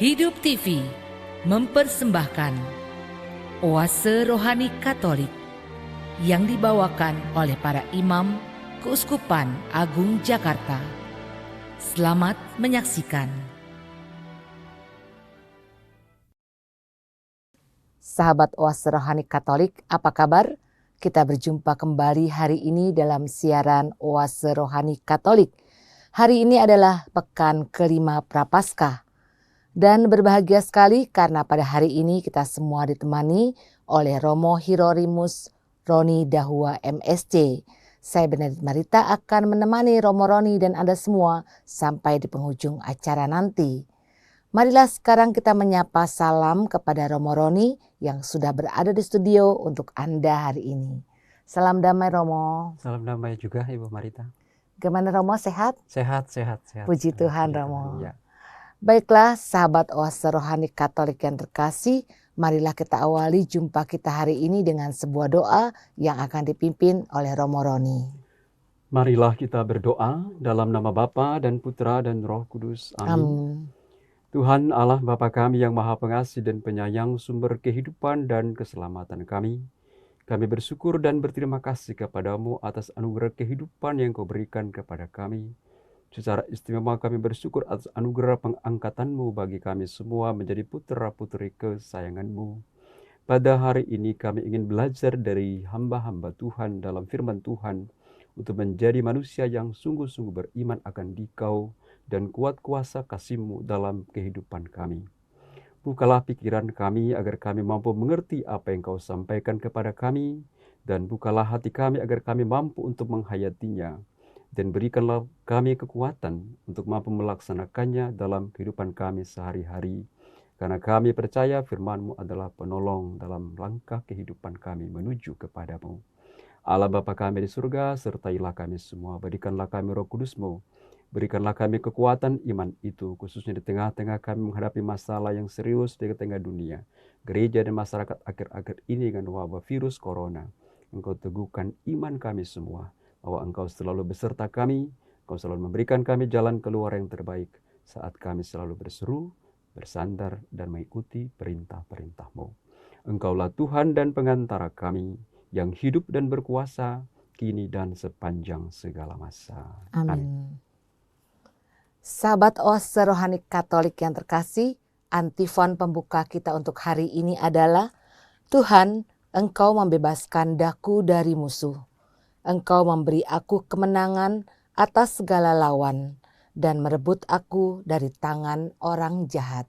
Hidup TV mempersembahkan Oase Rohani Katolik yang dibawakan oleh para imam Keuskupan Agung Jakarta. Selamat menyaksikan. Sahabat Oase Rohani Katolik, apa kabar? Kita berjumpa kembali hari ini dalam siaran Oase Rohani Katolik. Hari ini adalah pekan kelima Prapaskah. Dan berbahagia sekali karena pada hari ini kita semua ditemani oleh Romo Hieronymus Roni Dahua MSc. Saya Benedict Marita akan menemani Romo Roni dan Anda semua sampai di penghujung acara nanti. Marilah sekarang kita menyapa salam kepada Romo Roni yang sudah berada di studio untuk Anda hari ini. Salam damai Romo. Salam damai juga Ibu Marita. Gimana Romo, sehat? Sehat. Puji Tuhan Romo. Ya. Baiklah sahabat Oase Rohani Katolik yang terkasih, marilah kita awali jumpa kita hari ini dengan sebuah doa yang akan dipimpin oleh Romo Roni. Marilah kita berdoa dalam nama Bapa dan Putra dan Roh Kudus. Amin. Tuhan Allah Bapa kami yang Maha Pengasih dan Penyayang, sumber kehidupan dan keselamatan kami bersyukur dan berterima kasih kepadamu atas anugerah kehidupan yang Kau berikan kepada kami. Secara istimewa kami bersyukur atas anugerah pengangkatanmu bagi kami semua menjadi putra-putri kesayanganmu. Pada hari ini kami ingin belajar dari hamba-hamba Tuhan dalam firman Tuhan untuk menjadi manusia yang sungguh-sungguh beriman akan Dikau dan kuat kuasa kasih-Mu dalam kehidupan kami. Bukalah pikiran kami agar kami mampu mengerti apa yang Kau sampaikan kepada kami, dan bukalah hati kami agar kami mampu untuk menghayatinya. Dan berikanlah kami kekuatan untuk mampu melaksanakannya dalam kehidupan kami sehari-hari. Karena kami percaya firman-Mu adalah penolong dalam langkah kehidupan kami menuju kepadamu. Allah Bapa kami di surga, sertailah kami semua. Berikanlah kami Roh Kudus-Mu. Berikanlah kami kekuatan iman itu, khususnya di tengah-tengah kami menghadapi masalah yang serius di tengah dunia. Gereja dan masyarakat akhir-akhir ini dengan wabah virus corona. Engkau teguhkan iman kami semua, bahwa Engkau selalu beserta kami, Engkau selalu memberikan kami jalan keluar yang terbaik saat kami selalu berseru, bersandar, dan mengikuti perintah-perintah-Mu. Engkaulah Tuhan dan pengantara kami, yang hidup dan berkuasa, kini dan sepanjang segala masa. Amin. Sahabat Oase Rohani Katolik yang terkasih, antifon pembuka kita untuk hari ini adalah, Tuhan, Engkau membebaskan daku dari musuh. Engkau memberi aku kemenangan atas segala lawan dan merebut aku dari tangan orang jahat.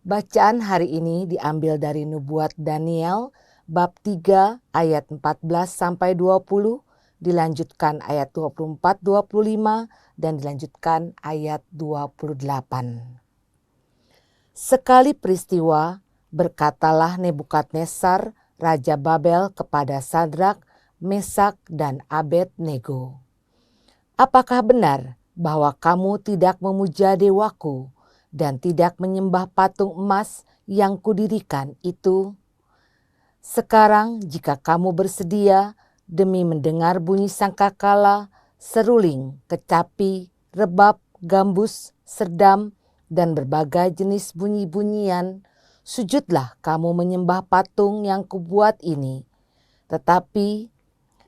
Bacaan hari ini diambil dari Nubuat Daniel bab 3 ayat 14-20, dilanjutkan ayat 24-25 dan dilanjutkan ayat 28. Sekali peristiwa berkatalah Nebukadnezar Raja Babel kepada Sadrak, Mesak dan Abednego, apakah benar bahwa kamu tidak memuja dewaku dan tidak menyembah patung emas yang kudirikan itu? Sekarang jika kamu bersedia demi mendengar bunyi sangkakala, seruling, kecapi, rebab, gambus, serdam, dan berbagai jenis bunyi-bunyian, sujudlah kamu menyembah patung yang kubuat ini. Tetapi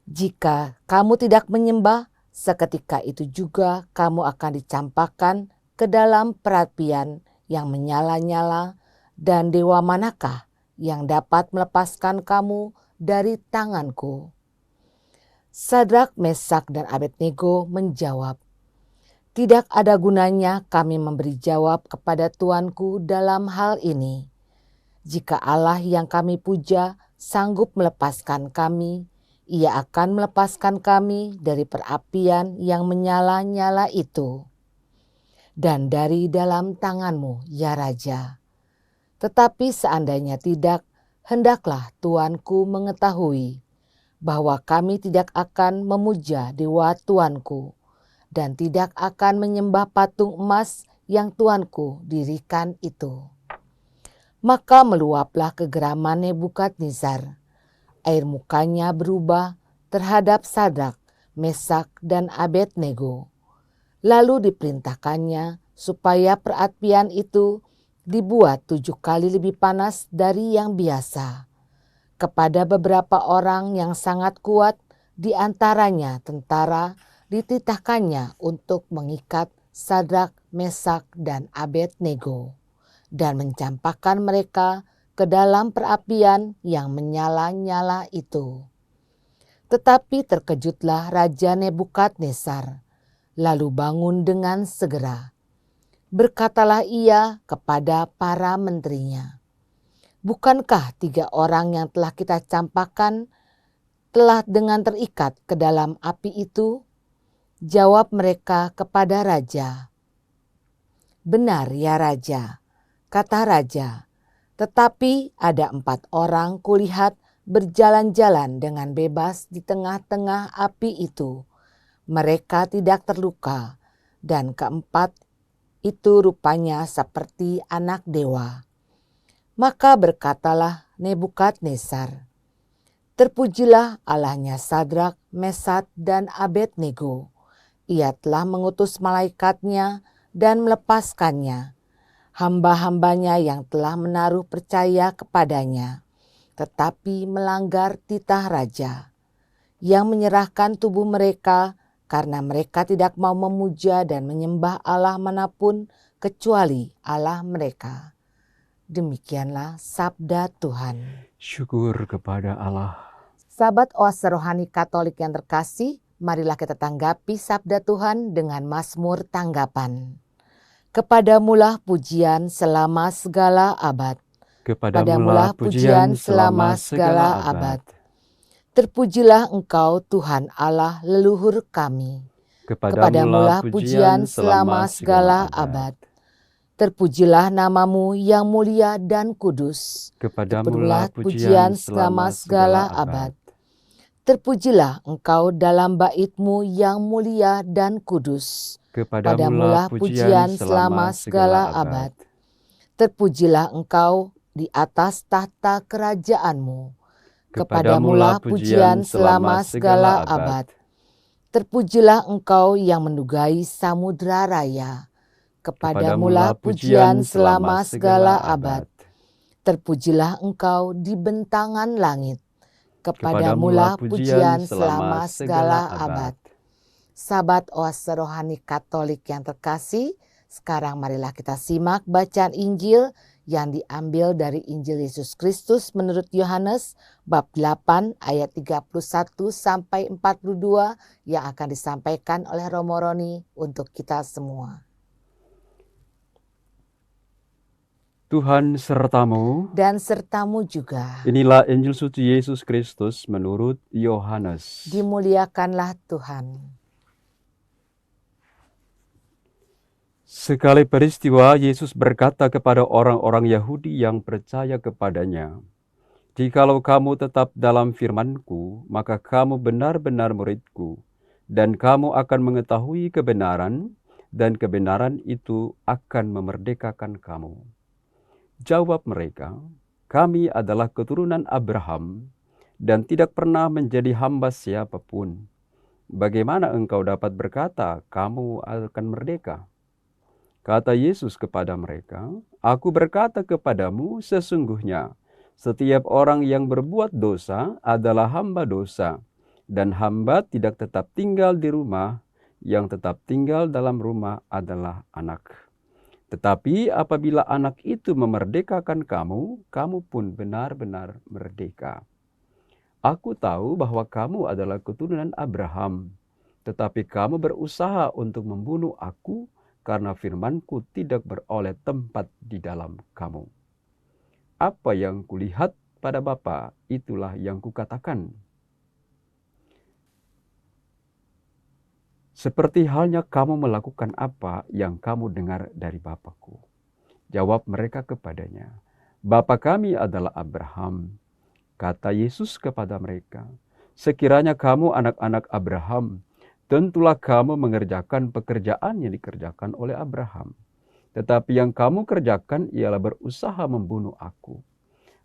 jika kamu tidak menyembah, seketika itu juga kamu akan dicampakkan ke dalam perapian yang menyala-nyala, dan dewa manakah yang dapat melepaskan kamu dari tanganku? Sadrak, Mesak, dan Abednego menjawab, tidak ada gunanya kami memberi jawab kepada Tuanku dalam hal ini. Jika Allah yang kami puja sanggup melepaskan kami, Ia akan melepaskan kami dari perapian yang menyala-nyala itu, dan dari dalam tanganmu, ya Raja. Tetapi seandainya tidak, hendaklah Tuanku mengetahui bahwa kami tidak akan memuja dewa Tuanku dan tidak akan menyembah patung emas yang Tuanku dirikan itu. Maka meluaplah kegeraman Nebukadnezar. Air mukanya berubah terhadap Sadrak, Mesak, dan Abednego. Lalu diperintahkannya supaya perapian itu dibuat 7 kali lebih panas dari yang biasa. Kepada beberapa orang yang sangat kuat, di antaranya tentara, dititahkannya untuk mengikat Sadrak, Mesak, dan Abednego dan mencampakkan mereka ke dalam perapian yang menyala-nyala itu. Tetapi terkejutlah Raja Nebukadnezar, lalu bangun dengan segera. Berkatalah ia kepada para menterinya, "Bukankah 3 orang yang telah kita campakkan telah dengan terikat ke dalam api itu?" Jawab mereka kepada raja, "Benar ya Raja," kata raja, "tetapi ada 4 orang kulihat berjalan-jalan dengan bebas di tengah-tengah api itu. Mereka tidak terluka, dan keempat itu rupanya seperti anak dewa." Maka berkatalah Nebukadnezar, "Terpujilah Allahnya Sadrak, Mesak, dan Abednego. Ia telah mengutus malaikatnya dan melepaskannya, hamba-hambanya yang telah menaruh percaya kepadanya, tetapi melanggar titah raja, yang menyerahkan tubuh mereka karena mereka tidak mau memuja dan menyembah Allah manapun kecuali Allah mereka." Demikianlah sabda Tuhan. Syukur kepada Allah. Sahabat Oase Rohani Katolik yang terkasih, marilah kita tanggapi sabda Tuhan dengan Mazmur tanggapan. Kepadamulah pujian selama segala abad. Kepadamulah pujian selama segala abad. Terpujilah Engkau Tuhan Allah leluhur kami. Kepadamulah pujian selama segala abad. Terpujilah namamu yang mulia dan kudus. Kepadamulah pujian selama segala abad. Terpujilah Engkau dalam bait-Mu yang mulia dan kudus. Kepadamulah pujian selama segala abad. Terpujilah Engkau di atas tahta kerajaan-Mu. Kepadamulah pujian selama segala abad. Terpujilah Engkau yang mendugai samudra raya. Kepadamulah pujian selama segala abad. Terpujilah Engkau di bentangan langit. Kepadamulah pujian selama segala abad. Sahabat Oase Rohani Katolik yang terkasih, sekarang marilah kita simak bacaan Injil yang diambil dari Injil Yesus Kristus menurut Yohanes bab 8 ayat 31 sampai 42 yang akan disampaikan oleh Romo Roni untuk kita semua. Tuhan sertamu. Dan sertamu juga. Inilah Injil suci Yesus Kristus menurut Yohanes. Dimuliakanlah Tuhan. Sekali peristiwa Yesus berkata kepada orang-orang Yahudi yang percaya kepadanya, "Jikalau kamu tetap dalam firman-Ku, maka kamu benar-benar murid-Ku, dan kamu akan mengetahui kebenaran, dan kebenaran itu akan memerdekakan kamu." Jawab mereka, "Kami adalah keturunan Abraham dan tidak pernah menjadi hamba siapapun. Bagaimana engkau dapat berkata, kamu akan merdeka?" Kata Yesus kepada mereka, "Aku berkata kepadamu, sesungguhnya setiap orang yang berbuat dosa adalah hamba dosa, dan hamba tidak tetap tinggal di rumah, yang tetap tinggal dalam rumah adalah anak. Tetapi apabila anak itu memerdekakan kamu, kamu pun benar-benar merdeka. Aku tahu bahwa kamu adalah keturunan Abraham, tetapi kamu berusaha untuk membunuh aku karena firman-Ku tidak beroleh tempat di dalam kamu. Apa yang kulihat pada Bapa, itulah yang kukatakan. Seperti halnya kamu melakukan apa yang kamu dengar dari Bapa-Ku." Jawab mereka kepadanya, "Bapa kami adalah Abraham." Kata Yesus kepada mereka, "Sekiranya kamu anak-anak Abraham, tentulah kamu mengerjakan pekerjaan yang dikerjakan oleh Abraham. Tetapi yang kamu kerjakan ialah berusaha membunuh aku.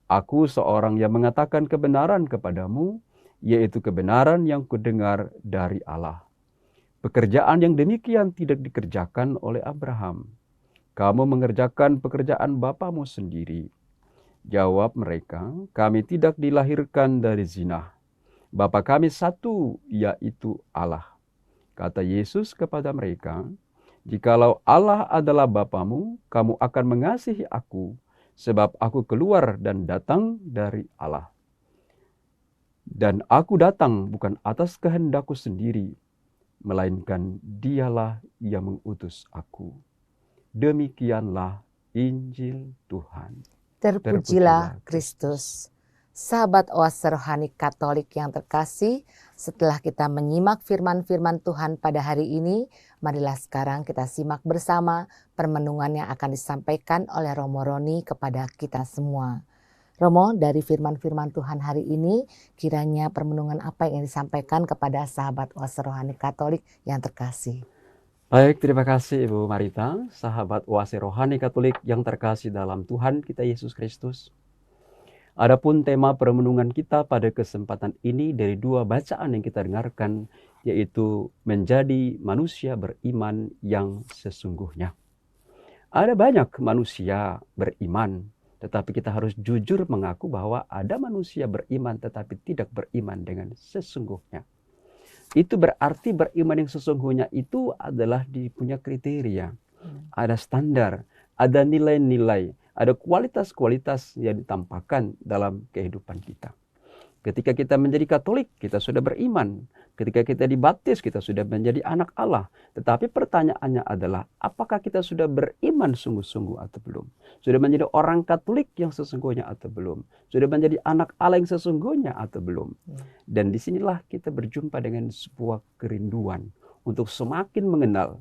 Aku seorang yang mengatakan kebenaran kepadamu, yaitu kebenaran yang kudengar dari Allah. Pekerjaan yang demikian tidak dikerjakan oleh Abraham. Kamu mengerjakan pekerjaan bapamu sendiri. Jawab mereka, kami tidak dilahirkan dari zina. Bapa kami satu, yaitu Allah. Kata Yesus kepada mereka, jikalau Allah adalah Bapamu, kamu akan mengasihi aku, sebab aku keluar dan datang dari Allah. Dan aku datang bukan atas kehendakku sendiri, melainkan Dialah yang mengutus aku. Demikianlah Injil Tuhan. Terpujilah Kristus. Sahabat Oase Rohani Katolik yang terkasih, setelah kita menyimak firman-firman Tuhan pada hari ini, marilah sekarang kita simak bersama permenungan yang akan disampaikan oleh Romo Roni kepada kita semua. Romo, dari firman-firman Tuhan hari ini, kiranya permenungan apa yang disampaikan kepada sahabat Oase Rohani Katolik yang terkasih? Baik, terima kasih Ibu Marita, sahabat Oase Rohani Katolik yang terkasih dalam Tuhan kita Yesus Kristus. Adapun tema permenungan kita pada kesempatan ini dari dua bacaan yang kita dengarkan, yaitu menjadi manusia beriman yang sesungguhnya. Ada banyak manusia beriman, tetapi kita harus jujur mengaku bahwa ada manusia beriman tetapi tidak beriman dengan sesungguhnya. Itu berarti beriman yang sesungguhnya itu adalah punya kriteria, ada standar, ada nilai-nilai, ada kualitas-kualitas yang ditampakkan dalam kehidupan kita. Ketika kita menjadi Katolik, kita sudah beriman. Ketika kita dibaptis, kita sudah menjadi anak Allah. Tetapi pertanyaannya adalah, apakah kita sudah beriman sungguh-sungguh atau belum? Sudah menjadi orang Katolik yang sesungguhnya atau belum? Sudah menjadi anak Allah yang sesungguhnya atau belum? Dan disinilah kita berjumpa dengan sebuah kerinduan untuk semakin mengenal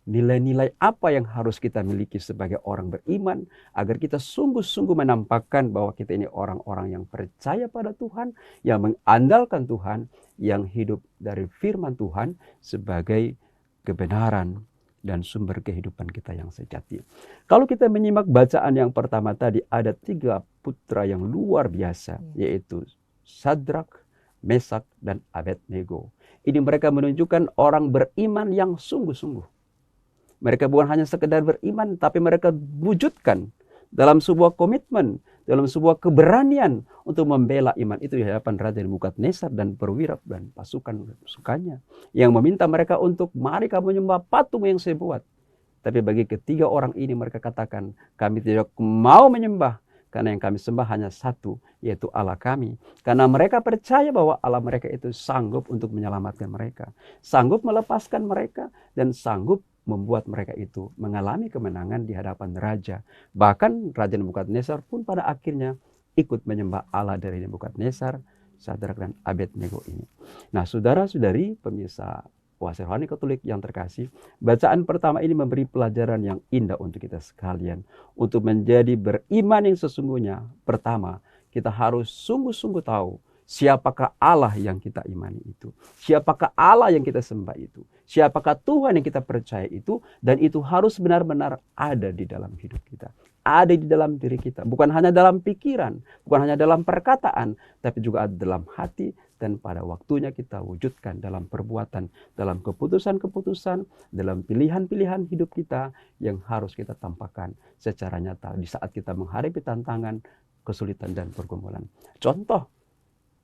nilai-nilai apa yang harus kita miliki sebagai orang beriman, agar kita sungguh-sungguh menampakkan bahwa kita ini orang-orang yang percaya pada Tuhan, yang mengandalkan Tuhan, yang hidup dari firman Tuhan sebagai kebenaran dan sumber kehidupan kita yang sejati. Kalau kita menyimak bacaan yang pertama tadi, ada 3 putra yang luar biasa, yaitu Sadrak, Mesak, dan Abednego. Ini mereka menunjukkan orang beriman yang sungguh-sungguh. Mereka bukan hanya sekedar beriman, tapi mereka wujudkan dalam sebuah komitmen, dalam sebuah keberanian untuk membela iman itu di hadapan Raja Nebukadnezar dan perwira dan pasukannya yang meminta mereka untuk, mari kamu menyembah patung yang saya buat. Tapi bagi ketiga orang ini mereka katakan, kami tidak mau menyembah, karena yang kami sembah hanya satu, yaitu Allah kami. Karena mereka percaya bahwa Allah mereka itu sanggup untuk menyelamatkan mereka, sanggup melepaskan mereka, dan sanggup membuat mereka itu mengalami kemenangan di hadapan Raja. Bahkan Raja Nebukadnezar pun pada akhirnya ikut menyembah Allah dari Nebukadnezar, Sadrak dan Abednego ini. Nah, saudara-saudari pemirsa Oase Rohani Katolik yang terkasih, bacaan pertama ini memberi pelajaran yang indah untuk kita sekalian. Untuk menjadi beriman yang sesungguhnya, pertama, kita harus sungguh-sungguh tahu siapakah Allah yang kita imani itu, siapakah Allah yang kita sembah itu, siapakah Tuhan yang kita percaya itu, dan itu harus benar-benar ada di dalam hidup kita, ada di dalam diri kita, bukan hanya dalam pikiran, bukan hanya dalam perkataan, tapi juga ada dalam hati, dan pada waktunya kita wujudkan dalam perbuatan, dalam keputusan-keputusan, dalam pilihan-pilihan hidup kita yang harus kita tampakkan secara nyata di saat kita menghadapi tantangan, kesulitan, dan pergumulan. Contoh,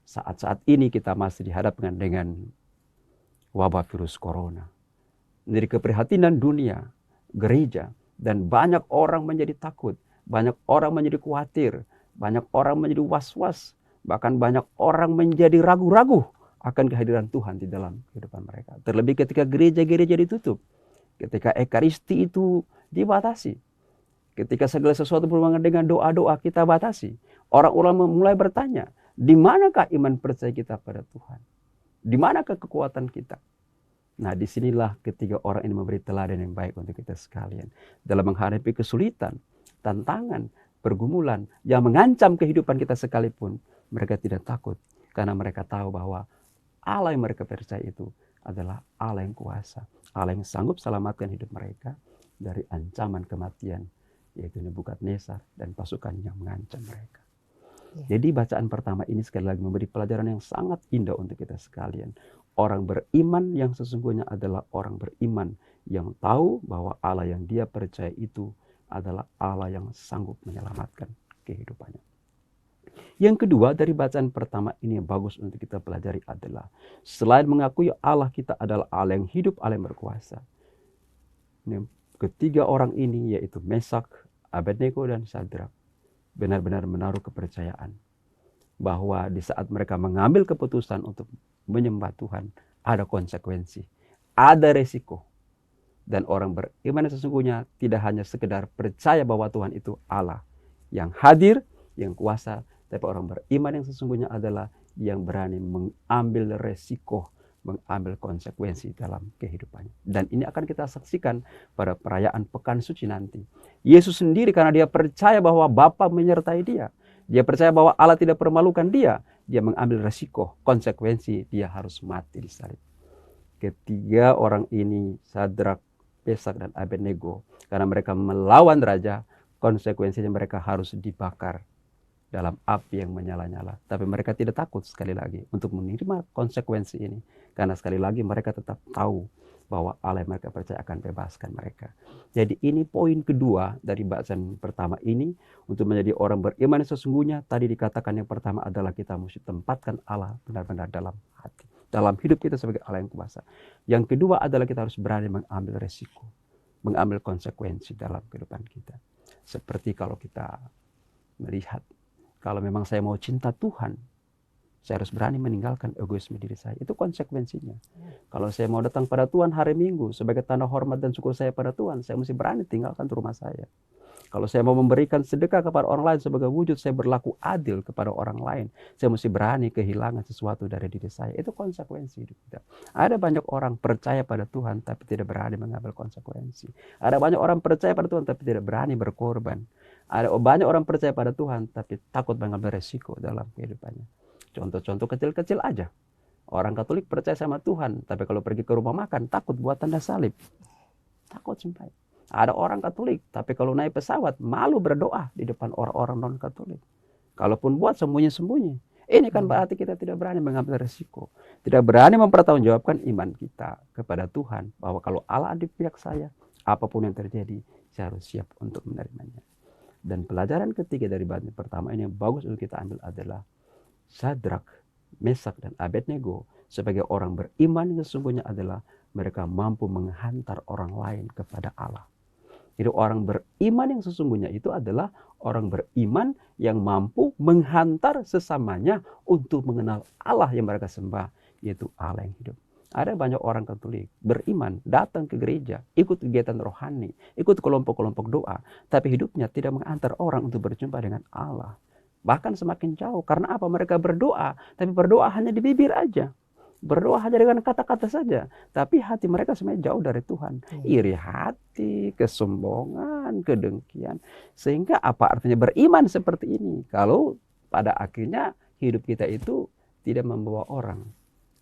saat-saat ini kita masih dihadapkan dengan wabah virus corona. Menjadi keprihatinan dunia, gereja, dan banyak orang menjadi takut, banyak orang menjadi khawatir, banyak orang menjadi was-was, bahkan banyak orang menjadi ragu-ragu akan kehadiran Tuhan di dalam kehidupan mereka. Terlebih ketika gereja-gereja ditutup, ketika ekaristi itu dibatasi, ketika segala sesuatu berhubungan dengan doa-doa kita batasi, orang-orang mulai bertanya, di manakah iman percaya kita pada Tuhan? Di manakah kekuatan kita? Nah, disinilah ketiga orang ini memberi teladan yang baik untuk kita sekalian. Dalam menghadapi kesulitan, tantangan, pergumulan yang mengancam kehidupan kita sekalipun, mereka tidak takut. Karena mereka tahu bahwa Allah yang mereka percaya itu adalah Allah yang kuasa. Allah yang sanggup selamatkan hidup mereka dari ancaman kematian, yaitu Nebukadnezar dan pasukan yang mengancam mereka. Jadi bacaan pertama ini sekali lagi memberi pelajaran yang sangat indah untuk kita sekalian. Orang beriman yang sesungguhnya adalah orang beriman yang tahu bahwa Allah yang dia percaya itu adalah Allah yang sanggup menyelamatkan kehidupannya. Yang kedua dari bacaan pertama ini yang bagus untuk kita pelajari adalah selain mengakui Allah kita adalah Allah yang hidup, Allah yang berkuasa. Ketiga orang ini yaitu Mesak, Abednego dan Sadrak benar-benar menaruh kepercayaan bahwa di saat mereka mengambil keputusan untuk menyembah Tuhan ada konsekuensi, ada resiko. Dan orang beriman sesungguhnya tidak hanya sekedar percaya bahwa Tuhan itu Allah yang hadir, yang kuasa, tapi orang beriman yang sesungguhnya adalah yang berani mengambil resiko, mengambil konsekuensi dalam kehidupannya. Dan ini akan kita saksikan pada perayaan Pekan Suci nanti. Yesus sendiri karena dia percaya bahwa Bapa menyertai dia. Dia percaya bahwa Allah tidak permalukan dia. Dia mengambil resiko, konsekuensi, dia harus mati di salib. Ketiga orang ini, Sadrak, Mesak dan Abednego, karena mereka melawan raja, konsekuensinya mereka harus dibakar dalam api yang menyala-nyala. Tapi mereka tidak takut sekali lagi untuk menerima konsekuensi ini. Karena sekali lagi mereka tetap tahu bahwa Allah yang mereka percaya akan bebaskan mereka. Jadi ini poin kedua dari bacaan pertama ini. Untuk menjadi orang beriman yang sesungguhnya, tadi dikatakan yang pertama adalah kita mesti tempatkan Allah benar-benar dalam hati, dalam hidup kita sebagai Allah yang kuasa. Yang kedua adalah kita harus berani mengambil resiko, mengambil konsekuensi dalam kehidupan kita. Seperti kalau kita melihat, kalau memang saya mau cinta Tuhan, saya harus berani meninggalkan egoisme diri saya. Itu konsekuensinya. Kalau saya mau datang pada Tuhan hari Minggu sebagai tanda hormat dan syukur saya pada Tuhan, saya mesti berani tinggalkan rumah saya. Kalau saya mau memberikan sedekah kepada orang lain sebagai wujud saya berlaku adil kepada orang lain, saya mesti berani kehilangan sesuatu dari diri saya. Itu konsekuensi hidup kita. Ada banyak orang percaya pada Tuhan tapi tidak berani mengambil konsekuensi. Ada banyak orang percaya pada Tuhan tapi tidak berani berkorban. Ada banyak orang percaya pada Tuhan tapi takut mengambil resiko dalam kehidupannya. Contoh-contoh kecil-kecil aja. Orang Katolik percaya sama Tuhan, tapi kalau pergi ke rumah makan takut buat tanda salib. Takut sampai. Ada orang Katolik, tapi kalau naik pesawat malu berdoa di depan orang-orang non-Katolik. Kalaupun buat sembunyi-sembunyi. Ini kan berarti kita tidak berani mengambil resiko. Tidak berani mempertanggungjawabkan iman kita kepada Tuhan. Bahwa kalau Allah di pihak saya, apapun yang terjadi, saya harus siap untuk menerimanya. Dan pelajaran ketiga dari bacaan pertama ini yang bagus untuk kita ambil adalah Sadrak, Mesak dan Abednego sebagai orang beriman yang sesungguhnya adalah mereka mampu menghantar orang lain kepada Allah. Jadi orang beriman yang sesungguhnya itu adalah orang beriman yang mampu menghantar sesamanya untuk mengenal Allah yang mereka sembah, yaitu Allah yang hidup. Ada banyak orang Katolik beriman, datang ke gereja, ikut kegiatan rohani, ikut kelompok-kelompok doa, tapi hidupnya tidak mengantar orang untuk berjumpa dengan Allah. Bahkan semakin jauh. Karena apa? Mereka berdoa, tapi berdoa hanya di bibir aja. Berdoa hanya dengan kata-kata saja. Tapi hati mereka sebenarnya jauh dari Tuhan. Iri hati, kesombongan, kedengkian. Sehingga apa artinya beriman seperti ini? Kalau pada akhirnya hidup kita itu tidak membawa orang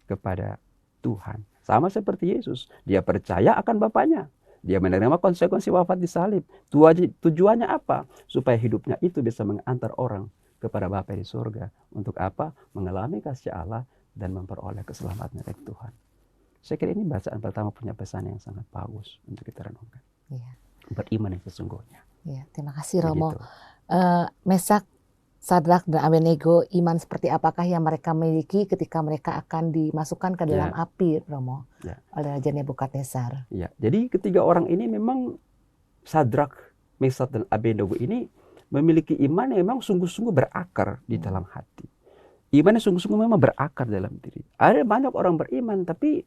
kepada Tuhan. Sama seperti Yesus. Dia percaya akan Bapaknya. Dia menerima konsekuensi wafat di salib. Tujuannya apa? Supaya hidupnya itu bisa mengantar orang kepada Bapa di surga. Untuk apa? Mengalami kasih Allah dan memperoleh keselamatan dari Tuhan. Saya kira ini bacaan pertama punya pesan yang sangat bagus untuk kita renungkan. Iya. Beriman yang sesungguhnya. Iya, terima kasih Romo. Mesak, Sadrak dan Abednego, iman seperti apakah yang mereka miliki ketika mereka akan dimasukkan ke dalam api, Romo, oleh Raja Nebukadnezar? Ya, jadi ketiga orang ini memang Sadrak, Mesak dan Abednego ini memiliki iman yang memang sungguh-sungguh berakar di dalam hati. Imannya sungguh-sungguh memang berakar dalam diri. Ada banyak orang beriman tapi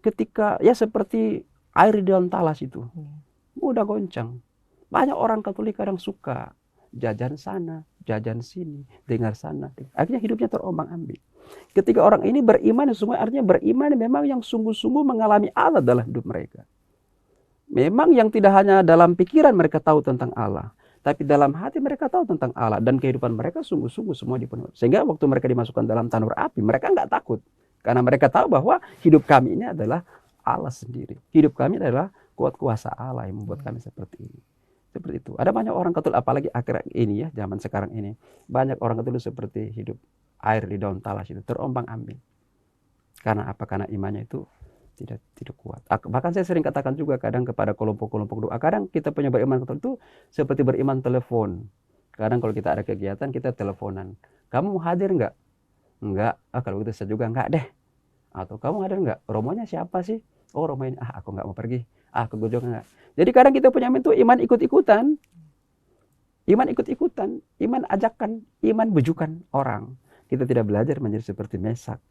ketika ya seperti air di dalam talas itu mudah goncang. Banyak orang Katolik kadang suka jajan sana, jajan sini, dengar sana. Akhirnya hidupnya terombang-ambing. Ketika orang ini beriman, sungguh artinya beriman memang yang sungguh-sungguh mengalami Allah dalam hidup mereka. Memang yang tidak hanya dalam pikiran mereka tahu tentang Allah, tapi dalam hati mereka tahu tentang Allah dan kehidupan mereka sungguh-sungguh semua dipenuhi. Sehingga waktu mereka dimasukkan dalam tanur api, mereka nggak takut. Karena mereka tahu bahwa hidup kami ini adalah Allah sendiri. Hidup kami adalah kuat kuasa Allah yang membuat kami seperti ini. Seperti itu. Ada banyak orang Katolik, apalagi akhir ini ya, zaman sekarang ini. Banyak orang Katolik seperti hidup air di daun talas itu, terombang-ambing. Karena apa? Karena imannya itu tidak kuat. Bahkan saya sering katakan juga kadang kepada kelompok-kelompok doa, kadang kita punya beriman itu seperti beriman telepon. Kadang kalau kita ada kegiatan, kita teleponan. Kamu mau hadir nggak? Enggak. Kalau gitu saya juga enggak deh. Atau kamu hadir nggak? Romonya siapa sih? Oh, Romo ini. Aku nggak mau pergi. Aku juga enggak. Jadi kadang kita punya itu iman ikut-ikutan. Iman ikut-ikutan. Iman ajakan. Iman bujukan orang. Kita tidak belajar menjadi seperti Mesak,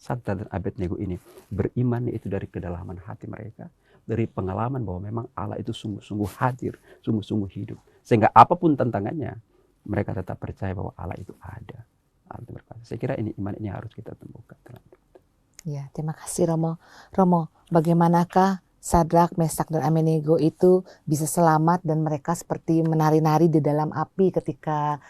Sadrak dan Abednego ini. Beriman itu dari kedalaman hati mereka. Dari pengalaman bahwa memang Allah itu sungguh-sungguh hadir. Sungguh-sungguh hidup. Sehingga apapun tantangannya, mereka tetap percaya bahwa Allah itu ada. Saya kira iman ini harus kita temukan. Ya, terima kasih Romo. Romo, bagaimanakah Sadrak, Mesak, dan Abednego itu bisa selamat dan mereka seperti menari-nari di dalam api ketika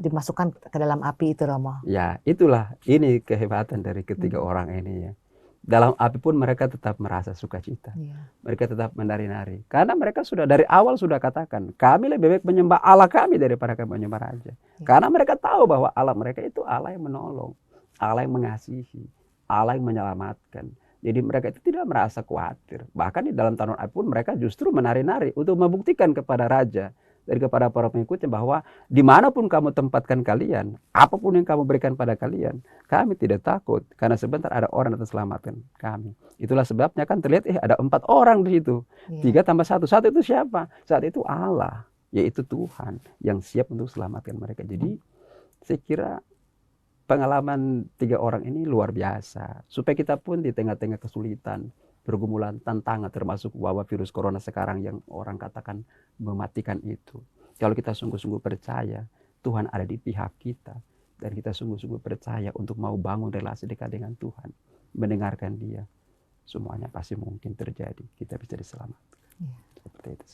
dimasukkan ke dalam api itu, Romo? Ya, itulah ini kehebatan dari ketiga orang ini ya. Dalam api pun mereka tetap merasa sukacita. Mereka tetap menari-nari. Karena mereka sudah dari awal sudah katakan, kami lebih baik menyembah Allah kami daripada kami menyembah raja. Karena mereka tahu bahwa Allah mereka itu Allah yang menolong, Allah yang mengasihi, Allah yang menyelamatkan. Jadi mereka itu tidak merasa khawatir. Bahkan di dalam tanur api pun mereka justru menari-nari untuk membuktikan kepada raja dan kepada para pengikutnya bahwa dimanapun kamu tempatkan kalian, apapun yang kamu berikan pada kalian, kami tidak takut karena sebentar ada orang yang selamatkan kami. Itulah sebabnya kan terlihat ada 4 orang di situ. 3 tambah 1. 1 itu siapa? Saat itu Allah, yaitu Tuhan yang siap untuk selamatkan mereka. Jadi saya kira pengalaman 3 orang ini luar biasa. Supaya kita pun di tengah-tengah kesulitan, pergumulan, tantangan, termasuk wabah virus corona sekarang yang orang katakan mematikan itu. Kalau kita sungguh-sungguh percaya Tuhan ada di pihak kita, dan kita sungguh-sungguh percaya untuk mau bangun relasi dekat dengan Tuhan, mendengarkan Dia, semuanya pasti mungkin terjadi. Kita bisa diselamatkan. Seperti itu.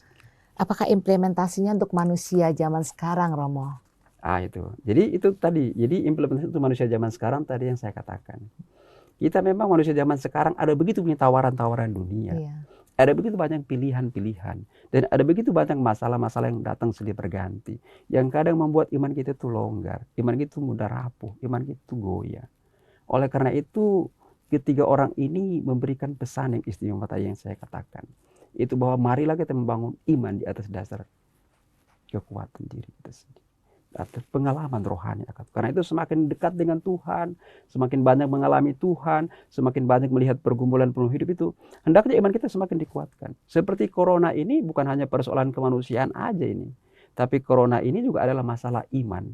Apakah implementasinya untuk manusia zaman sekarang, Romo? Itu. Jadi itu tadi. Jadi implementasi untuk manusia zaman sekarang tadi yang saya katakan. Kita memang manusia zaman sekarang ada begitu banyak tawaran-tawaran dunia. Ada begitu banyak pilihan-pilihan. Dan ada begitu banyak masalah-masalah yang datang silih berganti. Yang kadang membuat iman kita itu longgar. Iman kita itu mudah rapuh. Iman kita itu goyah. Oleh karena itu, ketiga orang ini memberikan pesan yang istimewa tadi yang saya katakan. Itu bahwa marilah kita membangun iman di atas dasar kekuatan diri kita sendiri. Atau pengalaman rohani. Karena itu semakin dekat dengan Tuhan, semakin banyak mengalami Tuhan, semakin banyak melihat pergumulan penuh hidup itu, hendaknya iman kita semakin dikuatkan. Seperti corona ini bukan hanya persoalan kemanusiaan aja ini, tapi corona ini juga adalah masalah iman.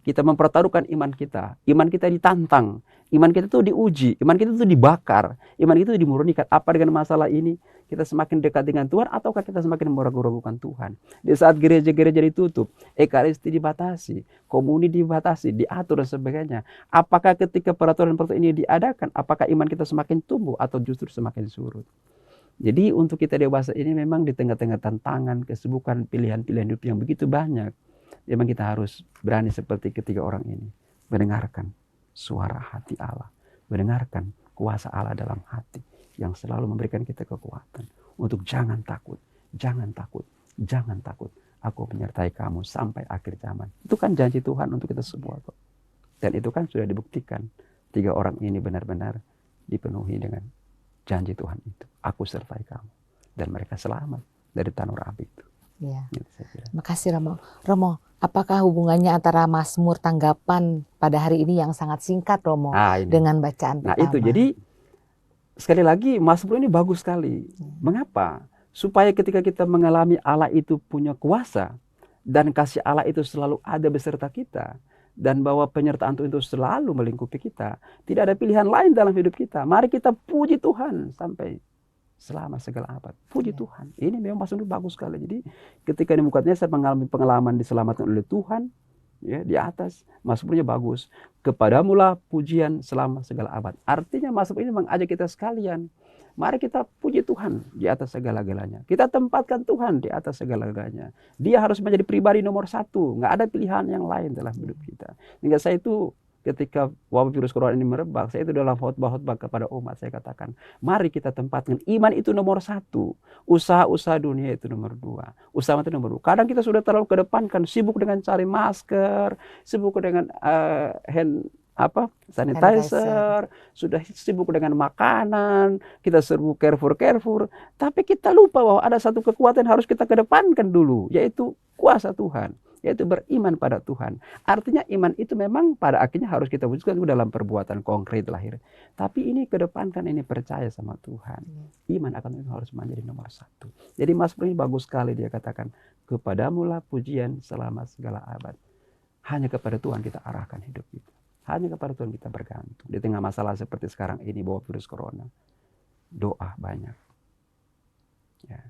Kita mempertaruhkan iman kita. Iman kita ditantang. Iman kita itu diuji. Iman kita itu dibakar. Iman kita itu dimurnikan. Apa dengan masalah ini? Kita semakin dekat dengan Tuhan ataukah kita semakin meragu-ragukan Tuhan? Di saat gereja-gereja ditutup, ekaristi dibatasi, komuni dibatasi, diatur dan sebagainya. Apakah ketika peraturan-peraturan ini diadakan, apakah iman kita semakin tumbuh atau justru semakin surut? Jadi untuk kita dewasa ini memang di tengah-tengah tantangan, kesibukan, pilihan-pilihan hidup yang begitu banyak, memang kita harus berani seperti ketiga orang ini. Mendengarkan suara hati Allah. Mendengarkan kuasa Allah dalam hati yang selalu memberikan kita kekuatan untuk jangan takut, jangan takut, jangan takut. Aku menyertai kamu sampai akhir zaman. Itu kan janji Tuhan untuk kita semua kok. Dan itu kan sudah dibuktikan. 3 orang ini benar-benar dipenuhi dengan janji Tuhan itu. Aku sertai kamu. Dan mereka selamat dari tanur api itu. Ya. Makasih Romo. Romo, apakah hubungannya antara Mazmur tanggapan pada hari ini yang sangat singkat Romo dengan bacaan pertama? Nah itu, jadi sekali lagi Mazmur ini bagus sekali. Mengapa? Supaya ketika kita mengalami Allah itu punya kuasa dan kasih Allah itu selalu ada beserta kita, dan bahwa penyertaan Tuhan itu selalu melingkupi kita, tidak ada pilihan lain dalam hidup kita. Mari kita puji Tuhan sampai selama segala abad. Puji Tuhan. Ini memang Mazmur bagus sekali. Jadi ketika Nebukadnezar mengalami pengalaman diselamatkan oleh Tuhan, ya, di atas, Mazmurnya bagus. Kepadamulah pujian selama segala abad. Artinya Mazmur ini mengajak kita sekalian, mari kita puji Tuhan di atas segala-galanya. Kita tempatkan Tuhan di atas segala-galanya. Dia harus menjadi pribadi nomor 1. Nggak ada pilihan yang lain dalam hidup kita. Sehingga saya itu ketika wabah virus corona ini merebak, saya itu dalam khotbah-khotbah kepada umat, saya katakan, mari kita tempatkan iman itu nomor 1. Usaha-usaha dunia itu nomor 2. Usaha itu nomor 2. Kadang kita sudah terlalu kedepankan, sibuk dengan cari masker, sibuk dengan sanitizer, sudah sibuk dengan makanan, kita serbu carrefour, tapi kita lupa bahwa ada satu kekuatan yang harus kita kedepankan dulu, yaitu kuasa Tuhan, yaitu beriman pada Tuhan. Artinya iman itu memang pada akhirnya harus kita wujudkan dalam perbuatan konkret lahir. Tapi ini kedepankan, ini percaya sama Tuhan. Iman akan itu harus menjadi nomor satu. Jadi Mazmur ini bagus sekali, dia katakan, kepadamulah pujian selama segala abad. Hanya kepada Tuhan kita arahkan hidup kita. Hanya kepada Tuhan kita bergantung. Di tengah masalah seperti sekarang ini, bawa virus corona, doa banyak. Ya.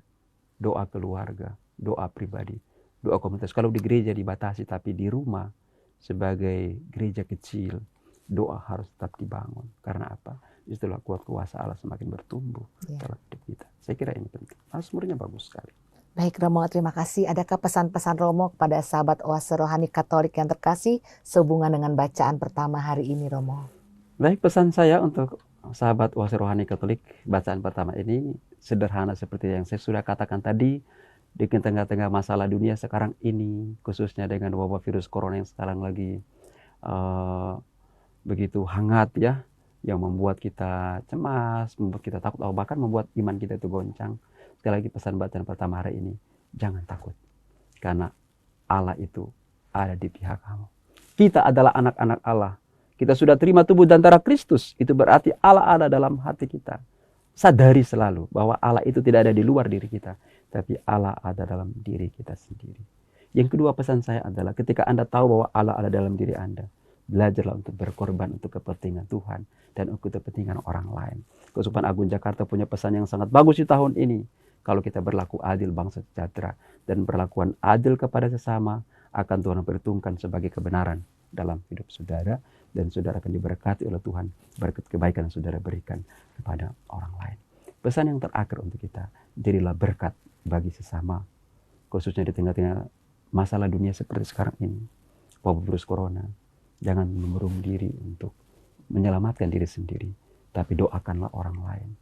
Doa keluarga, doa pribadi, doa komunitas. Kalau di gereja dibatasi, tapi di rumah sebagai gereja kecil, doa harus tetap dibangun. Karena apa? Itulah kuat kuasa Allah semakin bertumbuh dalam hidup kita. Saya kira ini penting. Mazmurnya bagus sekali. Baik Romo, terima kasih. Adakah pesan-pesan Romo kepada sahabat Oase Rohani Katolik yang terkasih sehubungan dengan bacaan pertama hari ini, Romo? Baik, pesan saya untuk sahabat Oase Rohani Katolik, bacaan pertama ini sederhana seperti yang saya sudah katakan tadi. Di tengah-tengah masalah dunia sekarang ini, khususnya dengan wabah virus corona yang sekarang lagi begitu hangat ya, yang membuat kita cemas, membuat kita takut, bahkan membuat iman kita itu goncang. Sekali lagi pesan bacaan pertama hari ini, jangan takut. Karena Allah itu ada di pihak kamu. Kita adalah anak-anak Allah. Kita sudah terima tubuh dan darah Kristus. Itu berarti Allah ada dalam hati kita. Sadari selalu bahwa Allah itu tidak ada di luar diri kita. Tapi Allah ada dalam diri kita sendiri. Yang kedua pesan saya adalah ketika Anda tahu bahwa Allah ada dalam diri Anda, belajarlah untuk berkorban untuk kepentingan Tuhan dan untuk kepentingan orang lain. Keuskupan Agung Jakarta punya pesan yang sangat bagus di tahun ini. Kalau kita berlaku adil, bangsa sejahtera, dan berlakuan adil kepada sesama, akan Tuhan perhitungkan sebagai kebenaran dalam hidup saudara, dan saudara akan diberkati oleh Tuhan berkat kebaikan yang saudara berikan kepada orang lain. Pesan yang terakhir untuk kita, jadilah berkat bagi sesama, khususnya di tengah-tengah masalah dunia seperti sekarang ini, wabah virus corona. Jangan mengurung diri untuk menyelamatkan diri sendiri, tapi doakanlah orang lain.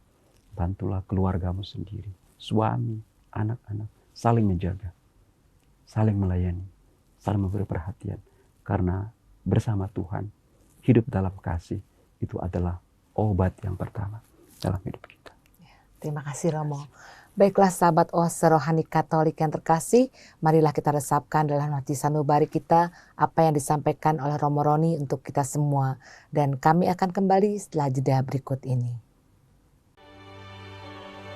Bantulah keluargamu sendiri, suami, anak-anak, saling menjaga, saling melayani, saling memberi perhatian. Karena bersama Tuhan, hidup dalam kasih itu adalah obat yang pertama dalam hidup kita. Terima kasih Romo. Baiklah sahabat Oase Rohani Katolik yang terkasih, marilah kita resapkan dalam hati sanubari kita apa yang disampaikan oleh Romo Roni untuk kita semua. Dan kami akan kembali setelah jeda berikut ini.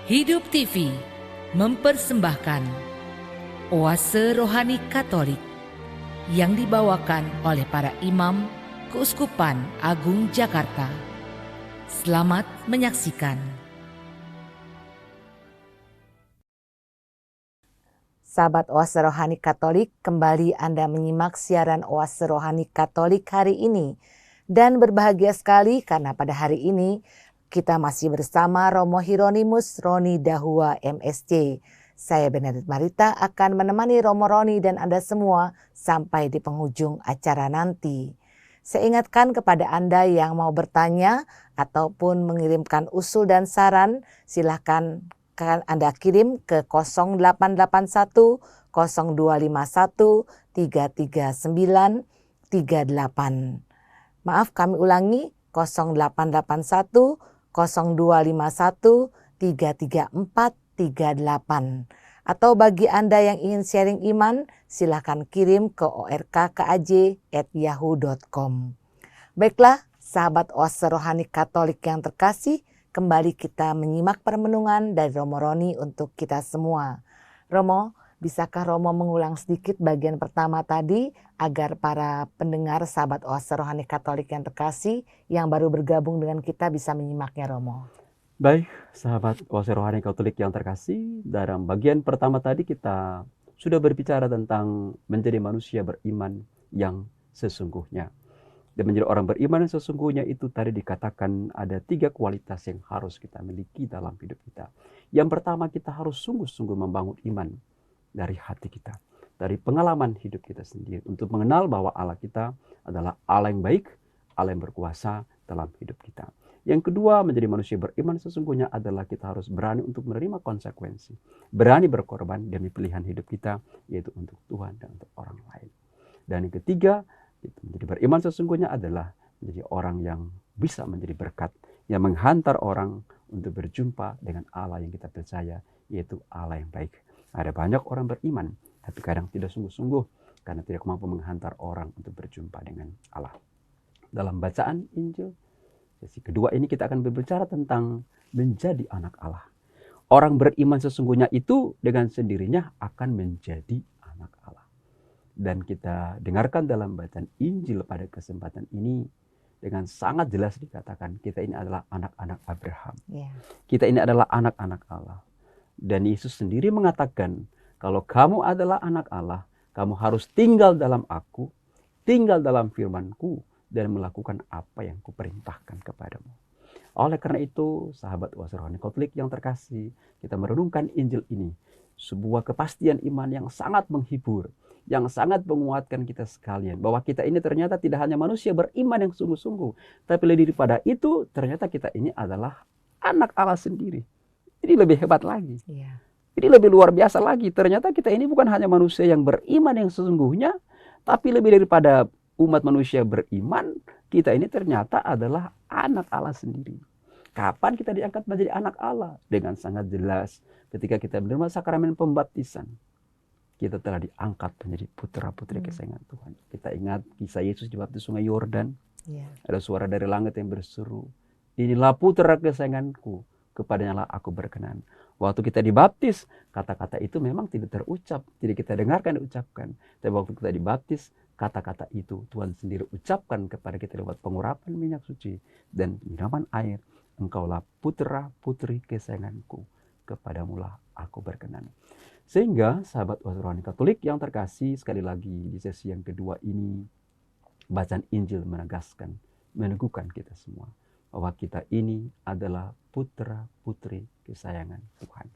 Hidup TV mempersembahkan Oase Rohani Katolik yang dibawakan oleh para imam Keuskupan Agung Jakarta. Selamat menyaksikan. Sahabat Oase Rohani Katolik, kembali Anda menyimak siaran Oase Rohani Katolik hari ini. Dan berbahagia sekali karena pada hari ini kita masih bersama Romo Hieronymus Roni Dahua MSc. Saya Benedict Marita akan menemani Romo Roni dan Anda semua sampai di penghujung acara nanti. Saya ingatkan kepada Anda yang mau bertanya ataupun mengirimkan usul dan saran, silakan Anda kirim ke 0881 0251 339 38. Maaf, kami ulangi 0881 0251 334 38. Atau bagi Anda yang ingin sharing iman, silakan kirim ke orkkaj@yahoo.com. Baiklah, sahabat Oase Rohani Katolik yang terkasih, kembali kita menyimak permenungan dari Romo Roni untuk kita semua. Romo, bisakah Romo mengulang sedikit bagian pertama tadi agar para pendengar sahabat Oase Rohani Katolik yang terkasih yang baru bergabung dengan kita bisa menyimaknya, Romo? Baik, sahabat Oase Rohani Katolik yang terkasih, dalam bagian pertama tadi kita sudah berbicara tentang menjadi manusia beriman yang sesungguhnya. Dan menjadi orang beriman yang sesungguhnya itu tadi dikatakan ada 3 kualitas yang harus kita miliki dalam hidup kita. Yang pertama, kita harus sungguh-sungguh membangun iman dari hati kita, dari pengalaman hidup kita sendiri, untuk mengenal bahwa Allah kita adalah Allah yang baik, Allah yang berkuasa dalam hidup kita. Yang kedua, menjadi manusia beriman sesungguhnya adalah kita harus berani untuk menerima konsekuensi, berani berkorban demi pilihan hidup kita, yaitu untuk Tuhan dan untuk orang lain. Dan yang ketiga, menjadi beriman sesungguhnya adalah menjadi orang yang bisa menjadi berkat, yang menghantar orang untuk berjumpa dengan Allah yang kita percaya, yaitu Allah yang baik. Ada banyak orang beriman, tapi kadang tidak sungguh-sungguh karena tidak mampu menghantar orang untuk berjumpa dengan Allah. Dalam bacaan Injil, sesi kedua ini kita akan berbicara tentang menjadi anak Allah. Orang beriman sesungguhnya itu dengan sendirinya akan menjadi anak Allah. Dan kita dengarkan dalam bacaan Injil pada kesempatan ini dengan sangat jelas dikatakan kita ini adalah anak-anak Abraham. Kita ini adalah anak-anak Allah. Dan Yesus sendiri mengatakan, kalau kamu adalah anak Allah, kamu harus tinggal dalam aku, tinggal dalam firman-Ku, dan melakukan apa yang Kuperintahkan kepadamu. Oleh karena itu, sahabat Oase Rohani Katolik yang terkasih, kita merenungkan Injil ini, sebuah kepastian iman yang sangat menghibur, yang sangat menguatkan kita sekalian, bahwa kita ini ternyata tidak hanya manusia beriman yang sungguh-sungguh, tapi lebih daripada itu, ternyata kita ini adalah anak Allah sendiri. Ini lebih hebat lagi. Ini lebih luar biasa lagi. Ternyata kita ini bukan hanya manusia yang beriman yang sesungguhnya, tapi lebih daripada umat manusia beriman, kita ini ternyata adalah anak Allah sendiri. Kapan kita diangkat menjadi anak Allah? Dengan sangat jelas ketika kita menerima sakramen pembaptisan. Kita telah diangkat menjadi putra-putri kesayangan Tuhan. Kita ingat kisah Yesus dibaptis sungai Yordan. Ada suara dari langit yang berseru, inilah putra kesayanganku, kepadanya lah aku berkenan. Waktu kita dibaptis, kata-kata itu memang tidak terucap, tidak kita dengarkan diucapkan. Tapi waktu kita dibaptis, kata-kata itu Tuhan sendiri ucapkan kepada kita lewat pengurapan minyak suci dan penyiraman air. Engkaulah putra putri kesayanganku, kepadamulah aku berkenan. Sehingga sahabat Oase Rohani Katolik yang terkasih, sekali lagi di sesi yang kedua ini, bacaan Injil menegaskan, meneguhkan kita semua bahwa kita ini adalah putra putri kesayangan Tuhan.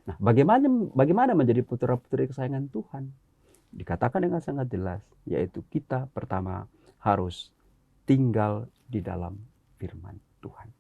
Nah, bagaimana menjadi putra putri kesayangan Tuhan? Dikatakan dengan sangat jelas, yaitu kita pertama harus tinggal di dalam firman Tuhan.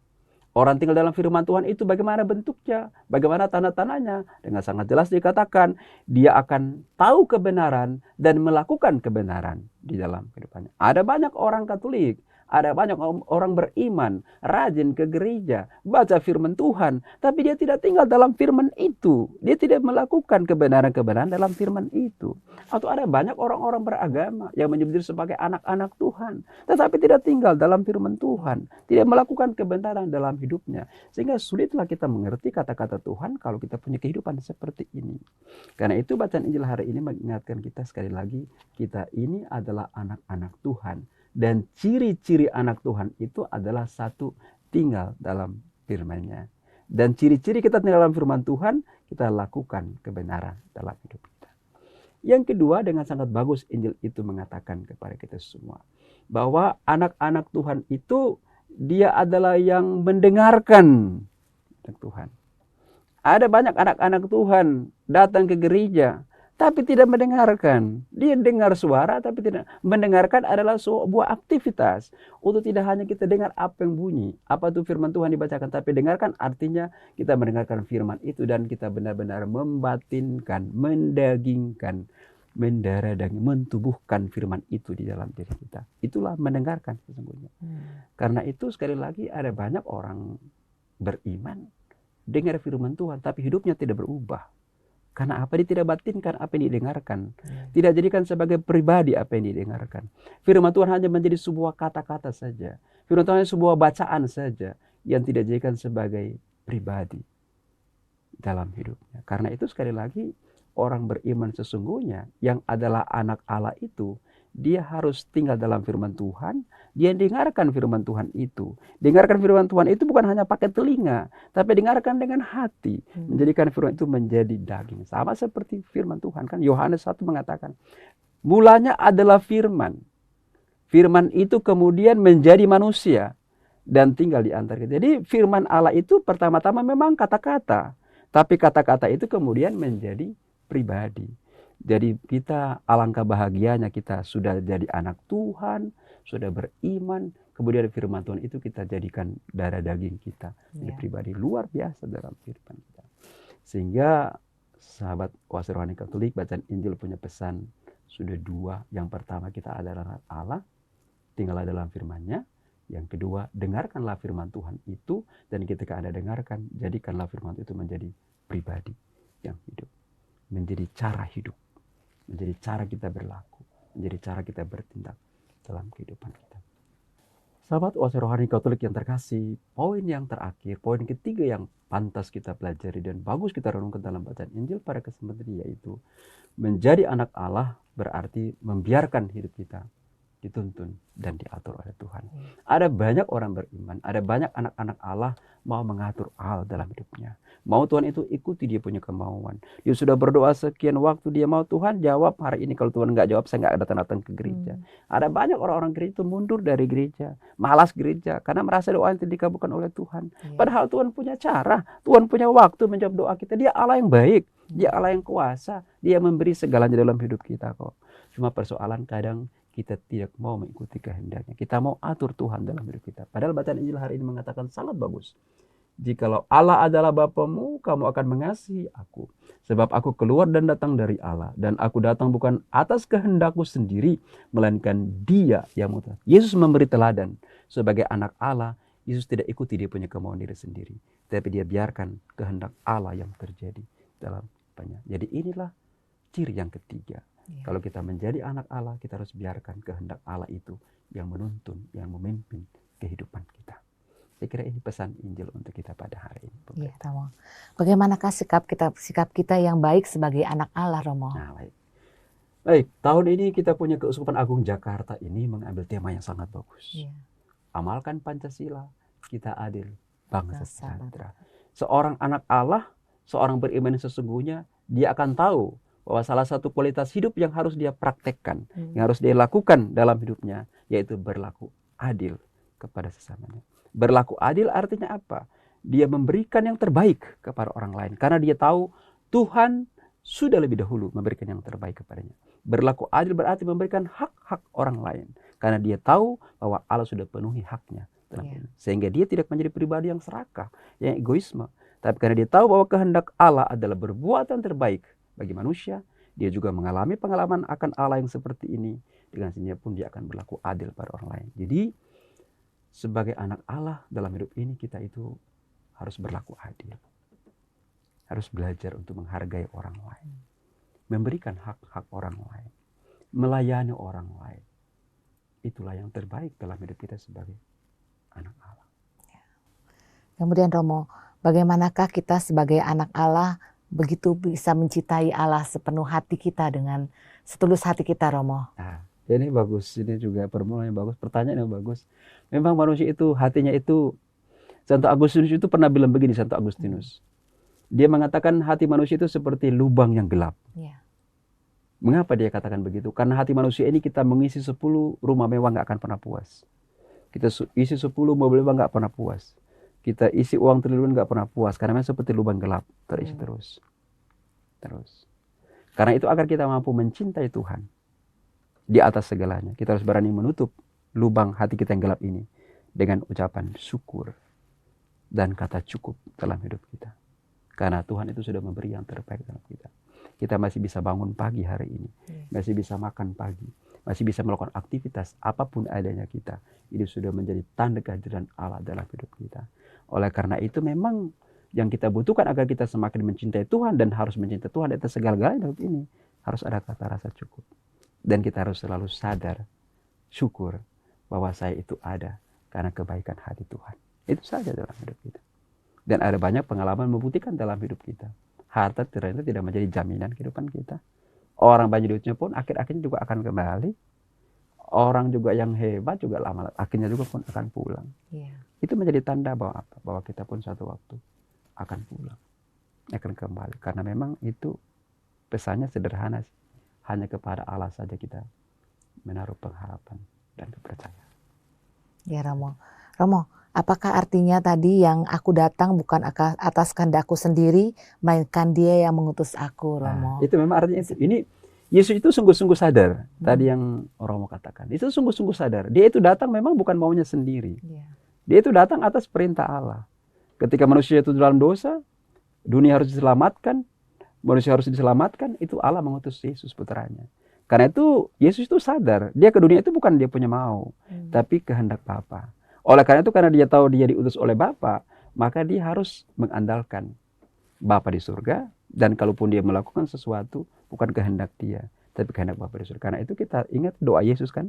Orang tinggal dalam firman Tuhan itu bagaimana bentuknya, bagaimana tanda-tandanya. Dengan sangat jelas dikatakan, dia akan tahu kebenaran dan melakukan kebenaran di dalam kehidupannya. Ada banyak orang Katolik, ada banyak orang beriman, rajin ke gereja, baca firman Tuhan, tapi dia tidak tinggal dalam firman itu. Dia tidak melakukan kebenaran-kebenaran dalam firman itu. Atau ada banyak orang-orang beragama yang menyebut diri sebagai anak-anak Tuhan, tetapi tidak tinggal dalam firman Tuhan, tidak melakukan kebenaran dalam hidupnya. Sehingga sulitlah kita mengerti kata-kata Tuhan kalau kita punya kehidupan seperti ini. Karena itu bacaan Injil hari ini mengingatkan kita sekali lagi, kita ini adalah anak-anak Tuhan. Dan ciri-ciri anak Tuhan itu adalah satu, tinggal dalam firman-Nya. Dan ciri-ciri kita tinggal dalam firman Tuhan, kita lakukan kebenaran dalam hidup kita. Yang kedua, dengan sangat bagus Injil itu mengatakan kepada kita semua, bahwa anak-anak Tuhan itu dia adalah yang mendengarkan Tuhan. Ada banyak anak-anak Tuhan datang ke gereja, tapi tidak mendengarkan. Dia dengar suara tapi tidak mendengarkan. Adalah sebuah aktivitas untuk tidak hanya kita dengar apa yang bunyi, apa itu firman Tuhan dibacakan, tapi dengarkan artinya kita mendengarkan firman itu dan kita benar-benar membatinkan, mendagingkan, mendarah daging, mentubuhkan firman itu di dalam diri kita. Itulah mendengarkan sesungguhnya. Karena itu sekali lagi ada banyak orang beriman dengar firman Tuhan tapi hidupnya tidak berubah. Karena apa? Dia tidak batinkan apa yang didengarkan. Tidak jadikan sebagai pribadi apa yang didengarkan. Firman Tuhan hanya menjadi sebuah kata-kata saja. Firman Tuhan hanya sebuah bacaan saja yang tidak dijadikan sebagai pribadi dalam hidupnya. Karena itu sekali lagi orang beriman sesungguhnya yang adalah anak Allah itu, dia harus tinggal dalam firman Tuhan, dia dengarkan firman Tuhan itu. Dengarkan firman Tuhan itu bukan hanya pakai telinga, tapi dengarkan dengan hati. Menjadikan firman itu menjadi daging. Sama seperti firman Tuhan kan, Yohanes 1 mengatakan, mulanya adalah firman. Firman itu kemudian menjadi manusia dan tinggal di antara kita. Jadi firman Allah itu pertama-tama memang kata-kata, tapi kata-kata itu kemudian menjadi pribadi. Jadi kita alangkah bahagianya kita sudah jadi anak Tuhan, sudah beriman, kemudian firman Tuhan itu kita jadikan darah daging kita. Jadi pribadi luar biasa dalam firman kita. Sehingga sahabat Oase Rohani Katolik, bacaan Injil punya pesan sudah dua. Yang pertama kita adalah Allah, tinggallah dalam firman-Nya. Yang kedua, dengarkanlah firman Tuhan itu, dan ketika Anda dengarkan, jadikanlah firman itu menjadi pribadi yang hidup. Menjadi cara hidup. Menjadi cara kita berlaku. Menjadi cara kita bertindak dalam kehidupan kita. Sahabat oase rohani Katolik yang terkasih, poin yang terakhir, poin ketiga yang pantas kita pelajari dan bagus kita renungkan dalam bacaan Injil pada kesempatan ini, yaitu menjadi anak Allah berarti membiarkan hidup kita dituntun dan diatur oleh Tuhan. Ada banyak orang beriman, ada banyak anak-anak Allah mau mengatur hal dalam hidupnya. Mau Tuhan itu ikuti dia punya kemauan. Dia sudah berdoa sekian waktu, dia mau Tuhan jawab hari ini. Kalau Tuhan nggak jawab, saya nggak datang ke gereja. Ada banyak orang-orang gereja itu mundur dari gereja, malas gereja, karena merasa doa itu dikabulkan oleh Tuhan. Padahal Tuhan punya cara, Tuhan punya waktu menjawab doa kita. Dia Allah yang baik, dia Allah yang kuasa, dia memberi segalanya dalam hidup kita kok. Cuma persoalan kadang kita tidak mau mengikuti kehendaknya. Kita mau atur Tuhan dalam hidup kita. Padahal bacaan Injil hari ini mengatakan sangat bagus. Jikalau Allah adalah Bapamu, kamu akan mengasihi aku. Sebab aku keluar dan datang dari Allah. Dan aku datang bukan atas kehendakku sendiri, melainkan Dia yang mutlak. Yesus memberi teladan. Sebagai anak Allah, Yesus tidak ikuti dia punya kemauan diri sendiri. Tapi dia biarkan kehendak Allah yang terjadi dalam hidupnya. Jadi inilah ciri yang ketiga. Kalau kita menjadi anak Allah, kita harus biarkan kehendak Allah itu yang menuntun, yang memimpin kehidupan kita. Saya kira ini pesan Injil untuk kita pada hari ini. Iya, Romo. Bagaimanakah sikap kita yang baik sebagai anak Allah, Romo? Nah, baik. Tahun ini kita punya Keuskupan Agung Jakarta ini mengambil tema yang sangat bagus. Amalkan Pancasila, kita adil, bangsa sejahtera. Seorang anak Allah, seorang beriman yang sesungguhnya, dia akan tahu bahwa salah satu kualitas hidup yang harus dia praktekkan, yang harus dia lakukan dalam hidupnya, yaitu berlaku adil kepada sesamanya. Berlaku adil artinya apa? Dia memberikan yang terbaik kepada orang lain, karena dia tahu Tuhan sudah lebih dahulu memberikan yang terbaik kepadanya. Berlaku adil berarti memberikan hak-hak orang lain, karena dia tahu bahwa Allah sudah penuhi haknya dalam hidupnya. Sehingga dia tidak menjadi pribadi yang serakah, yang egoisme. Tapi karena dia tahu bahwa kehendak Allah adalah berbuat yang terbaik bagi manusia, dia juga mengalami pengalaman akan Allah yang seperti ini. Dengan sendirinya pun dia akan berlaku adil pada orang lain. Jadi sebagai anak Allah dalam hidup ini, kita itu harus berlaku adil. Harus belajar untuk menghargai orang lain. Memberikan hak-hak orang lain. Melayani orang lain. Itulah yang terbaik dalam hidup kita sebagai anak Allah. Kemudian Romo, bagaimanakah kita sebagai anak Allah begitu bisa mencintai Allah sepenuh hati kita dengan setulus hati kita, Romo? Nah, ini bagus, ini juga permulaan yang bagus, pertanyaan yang bagus. Memang manusia itu hatinya itu, Santo Agustinus itu pernah bilang begini, Santo Agustinus. Dia mengatakan hati manusia itu seperti lubang yang gelap. Mengapa dia katakan begitu? Karena hati manusia ini kita mengisi 10 rumah mewah nggak akan pernah puas. Kita isi 10 mobil mewah nggak pernah puas. Kita isi uang triliun nggak pernah puas, karena memang seperti lubang gelap, terisi terus. Karena itu agar kita mampu mencintai Tuhan di atas segalanya, kita harus berani menutup lubang hati kita yang gelap ini dengan ucapan syukur dan kata cukup dalam hidup kita. Karena Tuhan itu sudah memberi yang terbaik dalam kita. Kita masih bisa bangun pagi hari ini, masih bisa makan pagi, masih bisa melakukan aktivitas apapun adanya kita. Ini sudah menjadi tanda kehadiran Allah dalam hidup kita. Oleh karena itu memang yang kita butuhkan agar kita semakin mencintai Tuhan dan harus mencintai Tuhan di atas segala-galanya hidup ini, harus ada kata rasa cukup. Dan kita harus selalu sadar, syukur bahwa saya itu ada karena kebaikan hati Tuhan. Itu saja dalam hidup kita. Dan ada banyak pengalaman membuktikan dalam hidup kita. Harta ternyata tidak menjadi jaminan kehidupan kita. Orang banyak duitnya pun akhir-akhirnya juga akan kembali. Orang juga yang hebat juga lama akhirnya juga pun akan pulang. Itu menjadi tanda bahwa apa? Bahwa kita pun suatu waktu akan pulang, akan kembali. Karena memang itu pesannya sederhana sih. Hanya kepada Allah saja kita menaruh pengharapan dan kepercayaan. Ya Romo. Romo, apakah artinya tadi yang aku datang bukan atas kehendakku sendiri, melainkan Dia yang mengutus aku, Romo? Itu memang artinya itu. Ini Yesus itu sungguh-sungguh sadar. Tadi yang Romo katakan. Itu sungguh-sungguh sadar. Dia itu datang memang bukan maunya sendiri. Dia itu datang atas perintah Allah. Ketika manusia itu dalam dosa, dunia harus diselamatkan, manusia harus diselamatkan, itu Allah mengutus Yesus putranya. Karena itu Yesus itu sadar, dia ke dunia itu bukan dia punya mau, tapi kehendak Bapa. Oleh karena itu, karena dia tahu dia diutus oleh Bapa, maka dia harus mengandalkan Bapa di surga, dan kalaupun dia melakukan sesuatu bukan kehendak dia, tapi kehendak Bapa di surga. Karena itu kita ingat doa Yesus kan,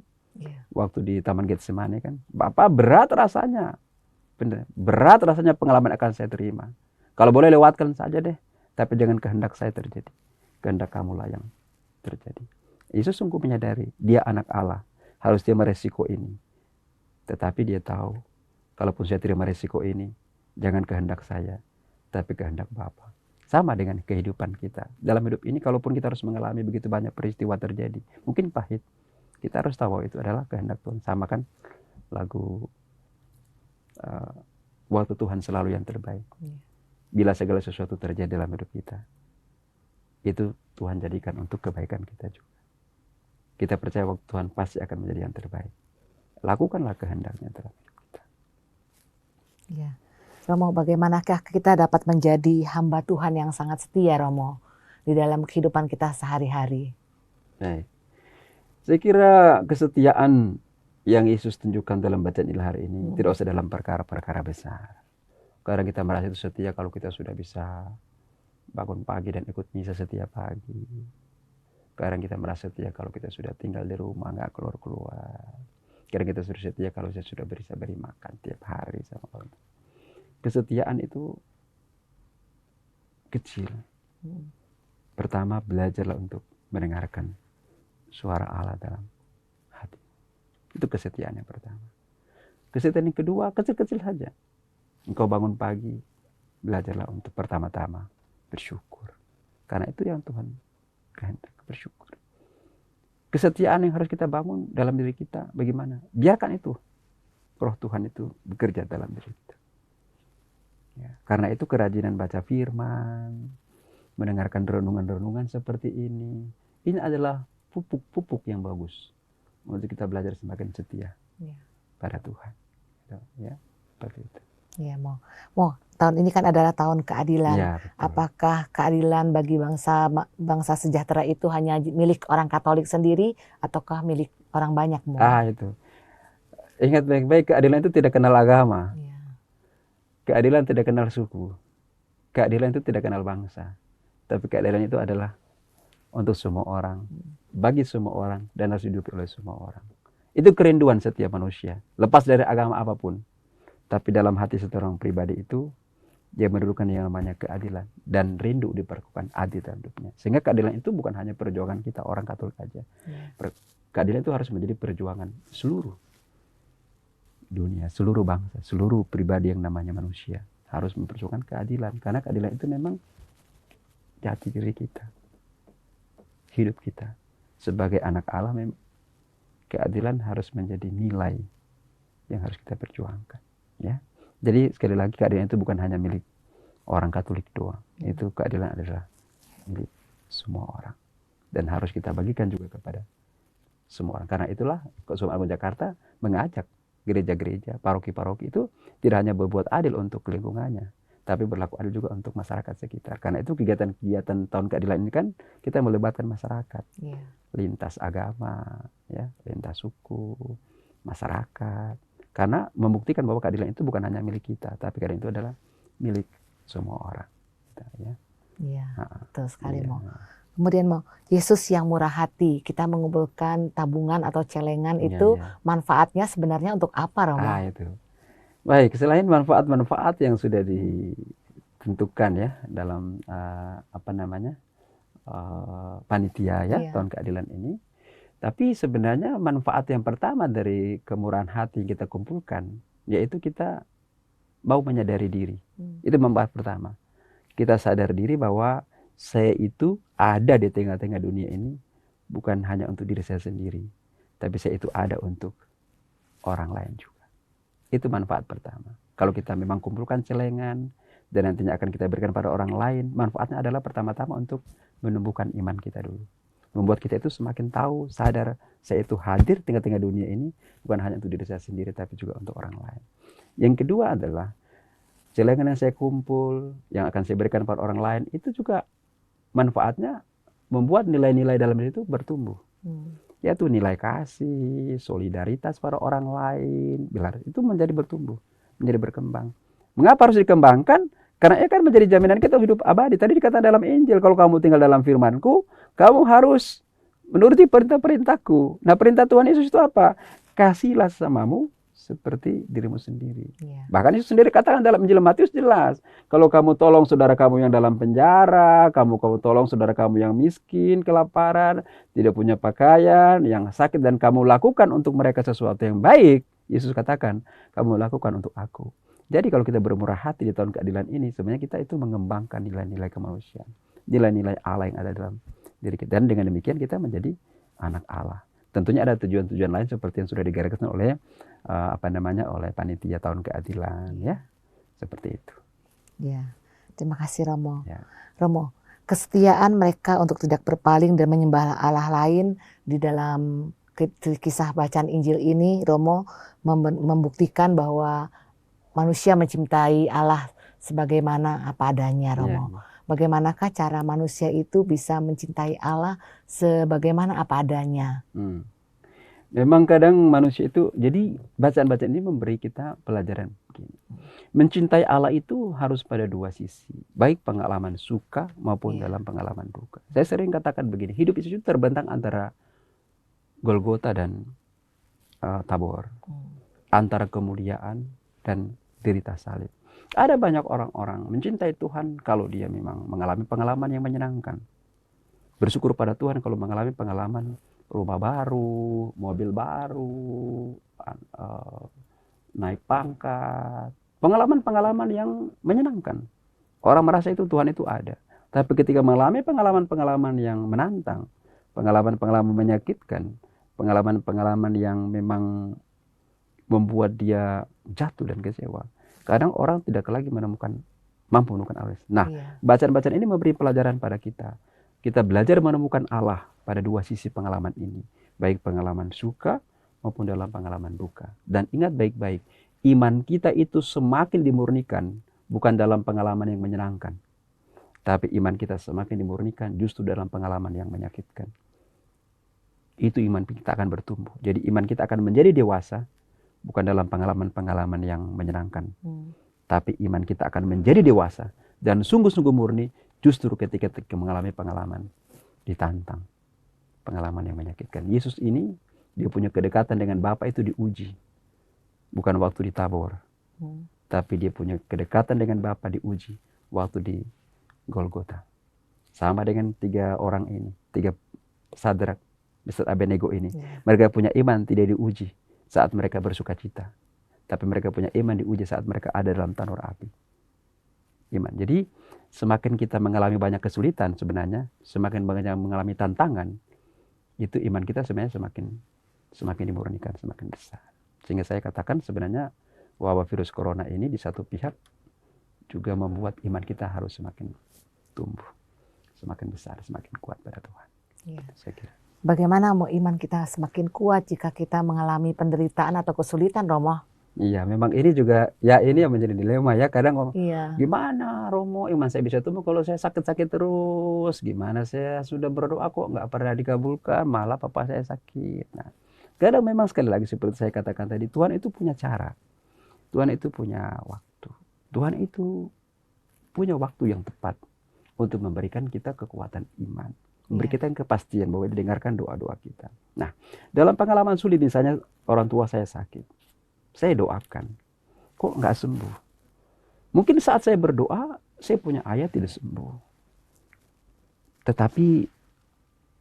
waktu di Taman Getsemani kan, Bapa berat rasanya, benar, berat rasanya pengalaman akan saya terima. Kalau boleh lewatkan saja deh, tapi jangan kehendak saya terjadi, kehendak kamulah yang terjadi. Yesus sungguh menyadari dia anak Allah, harus dia meresiko ini. Tetapi dia tahu, kalaupun saya terima resiko ini, jangan kehendak saya, tapi kehendak Bapa. Sama dengan kehidupan kita. Dalam hidup ini, kalaupun kita harus mengalami begitu banyak peristiwa terjadi, mungkin pahit, kita harus tahu bahwa itu adalah kehendak Tuhan. Sama kan lagu waktu Tuhan selalu yang terbaik. Bila segala sesuatu terjadi dalam hidup kita, itu Tuhan jadikan untuk kebaikan kita juga. Kita percaya waktu Tuhan pasti akan menjadi yang terbaik. Lakukanlah kehendaknya dalam hidup kita. Ya. Romo, bagaimanakah kita dapat menjadi hamba Tuhan yang sangat setia, Romo, di dalam kehidupan kita sehari-hari? Baik. Saya kira kesetiaan yang Yesus tunjukkan dalam bacaan Injil hari ini tidak usah dalam perkara-perkara besar. Karena kita merasa itu setia kalau kita sudah bisa bangun pagi dan ikut misa setiap pagi. Kadang kita merasa setia kalau kita sudah tinggal di rumah, nggak keluar-keluar. Kadang kita sudah setia kalau saya sudah bisa beri makan tiap hari sama orang. Kesetiaan itu kecil. Pertama, belajarlah untuk mendengarkan suara Allah dalam hati. Itu kesetiaan yang pertama. Kesetiaan yang kedua, kecil-kecil saja. Engkau bangun pagi, belajarlah untuk pertama-tama bersyukur. Karena itu yang Tuhan kehendak, bersyukur. Kesetiaan yang harus kita bangun dalam diri kita, bagaimana? Biarkan itu, Roh Tuhan itu bekerja dalam diri kita. Ya, karena itu kerajinan baca firman, mendengarkan renungan-renungan seperti ini adalah pupuk-pupuk yang bagus untuk kita belajar semakin setia pada Tuhan. Ya, seperti itu. Ya, mau tahun ini kan adalah tahun keadilan. Ya, apakah keadilan bagi bangsa sejahtera itu hanya milik orang Katolik sendiri ataukah milik orang banyak? Itu. Ingat baik-baik, keadilan itu tidak kenal agama. Ya. Keadilan tidak kenal suku. Keadilan itu tidak kenal bangsa. Tapi keadilan itu adalah untuk semua orang, bagi semua orang, dan harus dihidupi oleh semua orang. Itu kerinduan setiap manusia, lepas dari agama apapun. Tapi dalam hati setiap orang pribadi itu, dia mendudukan yang namanya keadilan. Dan rindu diperlakukan adil dalam hidupnya. Sehingga keadilan itu bukan hanya perjuangan kita, orang Katolik saja. Keadilan itu harus menjadi perjuangan seluruh dunia, seluruh bangsa, seluruh pribadi yang namanya manusia. Harus memperjuangkan keadilan. Karena keadilan itu memang jati diri kita. Hidup kita. Sebagai anak Allah, memang keadilan harus menjadi nilai yang harus kita perjuangkan. Ya, jadi sekali lagi keadilan itu bukan hanya milik orang Katolik doang. Itu keadilan adalah milik semua orang dan harus kita bagikan juga kepada semua orang. Karena itulah Keuskupan Agung Jakarta mengajak gereja-gereja, paroki-paroki itu tidak hanya berbuat adil untuk lingkungannya, tapi berlaku adil juga untuk masyarakat sekitar. Karena itu kegiatan-kegiatan tahun keadilan ini kan kita melibatkan masyarakat, lintas agama, ya, lintas suku, masyarakat. Karena membuktikan bahwa keadilan itu bukan hanya milik kita, tapi keadilan itu adalah milik semua orang. Iya, betul sekali, Mo. Kemudian, Mo, Yesus yang murah hati, kita mengumpulkan tabungan atau celengan itu manfaatnya sebenarnya untuk apa, Romo? Itu. Baik, selain manfaat-manfaat yang sudah ditentukan ya dalam panitia ya tahun keadilan ini. Tapi sebenarnya manfaat yang pertama dari kemurahan hati yang kita kumpulkan, yaitu kita mau menyadari diri. Itu manfaat pertama. Kita sadar diri bahwa saya itu ada di tengah-tengah dunia ini, bukan hanya untuk diri saya sendiri, tapi saya itu ada untuk orang lain juga. Itu manfaat pertama. Kalau kita memang kumpulkan celengan, dan nantinya akan kita berikan pada orang lain, manfaatnya adalah pertama-tama untuk menumbuhkan iman kita dulu. Membuat kita itu semakin tahu, sadar, saya itu hadir tengah-tengah dunia ini, bukan hanya untuk diri saya sendiri, tapi juga untuk orang lain. Yang kedua adalah, celengan yang saya kumpul, yang akan saya berikan pada orang lain, itu juga manfaatnya membuat nilai-nilai dalam diri itu bertumbuh. yaitu nilai kasih, solidaritas pada orang lain, biar itu menjadi bertumbuh, menjadi berkembang. Mengapa harus dikembangkan? Karena itu kan menjadi jaminan kita hidup abadi. Tadi dikatakan dalam Injil, kalau kamu tinggal dalam firman-Ku, kamu harus menuruti perintah-perintahku. Nah, perintah Tuhan Yesus itu apa? Kasihlah sesamamu seperti dirimu sendiri. Bahkan Yesus sendiri katakan dalam Injil Matius jelas, kalau kamu tolong saudara kamu yang dalam penjara, kamu tolong saudara kamu yang miskin, kelaparan, tidak punya pakaian, yang sakit, dan kamu lakukan untuk mereka sesuatu yang baik, Yesus katakan, kamu lakukan untuk aku. Jadi kalau kita bermurah hati di tahun keadilan ini, sebenarnya kita itu mengembangkan nilai-nilai kemanusiaan, nilai-nilai Allah yang ada dalam diri kita. Dan dengan demikian kita menjadi anak Allah. Tentunya ada tujuan-tujuan lain seperti yang sudah digariskan oleh oleh panitia tahun keadilan, ya, seperti itu. Ya, terima kasih Romo. Ya. Romo, kesetiaan mereka untuk tidak berpaling dan menyembah Allah lain di dalam kisah bacaan Injil ini, Romo membuktikan bahwa manusia mencintai Allah sebagaimana apa adanya, Romo. Ya. Bagaimanakah cara manusia itu bisa mencintai Allah sebagaimana apa adanya? Memang kadang manusia itu, jadi bacaan-bacaan ini memberi kita pelajaran begini. Mencintai Allah itu harus pada dua sisi, baik pengalaman suka maupun dalam pengalaman duka. Saya sering katakan begini, hidup itu terbentang antara Golgota dan Tabor, antara kemuliaan dan derita salib. Ada banyak orang-orang mencintai Tuhan kalau dia memang mengalami pengalaman yang menyenangkan. Bersyukur pada Tuhan kalau mengalami pengalaman rumah baru, mobil baru, naik pangkat. Pengalaman-pengalaman yang menyenangkan. Orang merasa itu Tuhan itu ada. Tapi ketika mengalami pengalaman-pengalaman yang menantang, pengalaman-pengalaman menyakitkan, pengalaman-pengalaman yang memang membuat dia jatuh dan kecewa, kadang orang tidak lagi mampu menemukan Allah. Nah, bacaan-bacaan ini memberi pelajaran pada kita. Kita belajar menemukan Allah pada dua sisi pengalaman ini, baik pengalaman suka maupun dalam pengalaman duka. Dan ingat baik-baik, iman kita itu semakin dimurnikan bukan dalam pengalaman yang menyenangkan, tapi iman kita semakin dimurnikan justru dalam pengalaman yang menyakitkan. Itu iman kita akan bertumbuh. Jadi iman kita akan menjadi dewasa bukan dalam pengalaman-pengalaman yang menyenangkan, tapi iman kita akan menjadi dewasa dan sungguh-sungguh murni justru ketika mengalami pengalaman ditantang, pengalaman yang menyakitkan. Yesus ini, dia punya kedekatan dengan Bapa itu diuji. Bukan waktu di Tabor, tapi dia punya kedekatan dengan Bapa diuji waktu di Golgota. Sama dengan tiga orang ini, tiga Sadrak, Mesad, Abednego ini. Mereka punya iman tidak diuji saat mereka bersuka cita, tapi mereka punya iman diuji saat mereka ada dalam tanur api. Iman. Jadi semakin kita mengalami banyak kesulitan sebenarnya, semakin banyak mengalami tantangan, itu iman kita sebenarnya semakin dimurnikan, semakin besar. Sehingga saya katakan sebenarnya wabah virus corona ini di satu pihak juga membuat iman kita harus semakin tumbuh, semakin besar, semakin kuat pada Tuhan. Saya kira. Bagaimana mau iman kita semakin kuat jika kita mengalami penderitaan atau kesulitan, Romo? Iya, memang ini juga, ya ini yang menjadi dilema ya. Kadang gimana Romo, iman saya bisa tumbuh kalau saya sakit-sakit terus? Gimana saya sudah berdoa kok nggak pernah dikabulkan, malah papa saya sakit. Nah, kadang memang sekali lagi seperti saya katakan tadi, Tuhan itu punya cara. Tuhan itu punya waktu. Tuhan itu punya waktu yang tepat untuk memberikan kita kekuatan iman. Memberi kita kepastian bahwa didengarkan doa-doa kita. Nah, dalam pengalaman sulit misalnya orang tua saya sakit. Saya doakan. Kok nggak sembuh? Mungkin saat saya berdoa, saya punya ayat tidak sembuh. Tetapi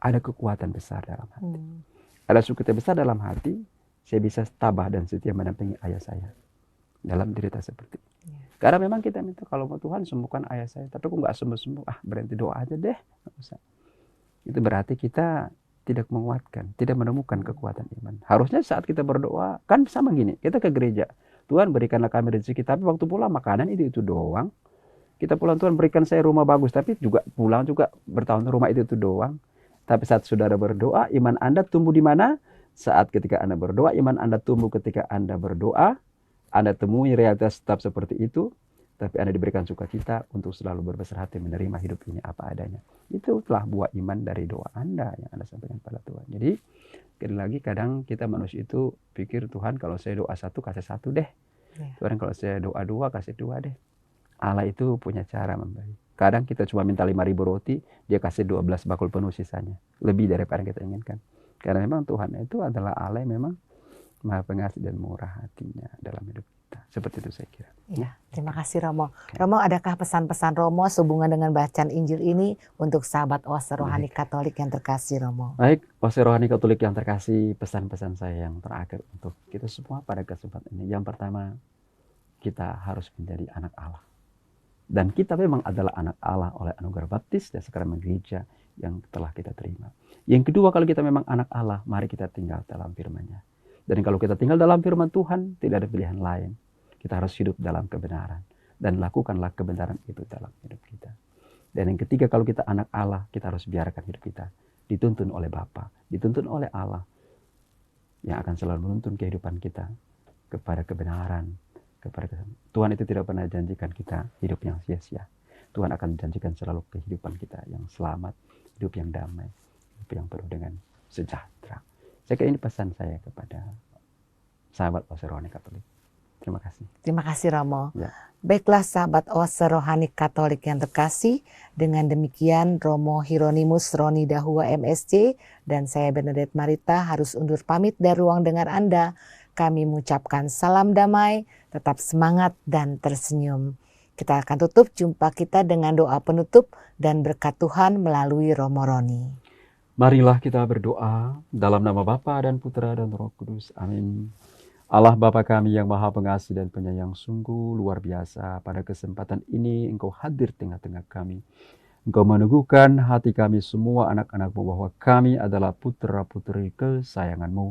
ada kekuatan besar dalam hati. Ada sukacita besar dalam hati, saya bisa tabah dan setia mendampingi ayah saya dalam derita seperti ini. Karena memang kita minta kalau mau Tuhan sembuhkan ayah saya, tapi kok nggak sembuh-sembuh, berhenti doa aja deh. Nggak usah. Itu berarti kita tidak menguatkan, tidak menemukan kekuatan iman. Harusnya saat kita berdoa, kan sama gini, kita ke gereja, Tuhan berikanlah kami rezeki, tapi waktu pulang makanan itu doang. Kita pulang, Tuhan berikan saya rumah bagus, tapi juga pulang juga bertahun rumah itu doang. Tapi saat saudara berdoa, iman Anda tumbuh di mana? Saat ketika Anda berdoa, iman Anda tumbuh ketika Anda berdoa, Anda temui realitas tetap seperti itu, tapi Anda diberikan sukacita untuk selalu berbesar hati menerima hidup ini apa adanya. Itu telah buah iman dari doa Anda yang Anda sampaikan pada Tuhan. Jadi sekali lagi kadang kita manusia itu pikir Tuhan kalau saya doa 1 kasih 1 deh. Tuhan kalau saya doa 2 kasih 2 deh. Allah itu punya cara memberi. Kadang kita cuma minta 5.000 roti, dia kasih 12 bakul penuh sisanya. Lebih daripada yang kita inginkan. Karena memang Tuhan itu adalah Allah yang memang Maha Pengasih dan murah hatinya dalam hidup kita. Seperti itu saya kira. Ya, terima kasih Romo. Romo, adakah pesan-pesan Romo sehubungan dengan bacaan Injil ini untuk sahabat Oase Rohani Katolik yang terkasih, Romo? Baik, Oase Rohani Katolik yang terkasih, pesan-pesan saya yang terakhir untuk kita semua pada kesempatan ini. Yang pertama, kita harus menjadi anak Allah. Dan kita memang adalah anak Allah oleh anugerah baptis dan sakramen gereja yang telah kita terima. Yang kedua, kalau kita memang anak Allah, mari kita tinggal dalam firman-Nya. Dan kalau kita tinggal dalam firman Tuhan, tidak ada pilihan lain. Kita harus hidup dalam kebenaran. Dan lakukanlah kebenaran itu dalam hidup kita. Dan yang ketiga, kalau kita anak Allah, kita harus biarkan hidup kita dituntun oleh Bapa, dituntun oleh Allah yang akan selalu menuntun kehidupan kita kepada kebenaran. Tuhan itu tidak pernah janjikan kita hidup yang sia-sia. Tuhan akan janjikan selalu kehidupan kita yang selamat, hidup yang damai, hidup yang penuh dengan sejahtera. Saya kira ini pesan saya kepada sahabat Oase Rohani Katolik. Terima kasih. Terima kasih Romo. Ya. Baiklah sahabat Oase Rohani Katolik yang terkasih, dengan demikian Romo Hieronymus Roni Dahua MSc dan saya Bernadette Marita harus undur pamit dari ruang dengar Anda. Kami mengucapkan salam damai, tetap semangat dan tersenyum. Kita akan tutup jumpa kita dengan doa penutup dan berkat Tuhan melalui Romo Roni. Marilah kita berdoa dalam nama Bapa dan Putra dan Roh Kudus. Amin. Allah Bapa kami yang Maha Pengasih dan Penyayang, sungguh luar biasa pada kesempatan ini Engkau hadir tengah-tengah kami. Engkau meneguhkan hati kami semua anak-anak-Mu bahwa kami adalah putra-putri kesayangan-Mu.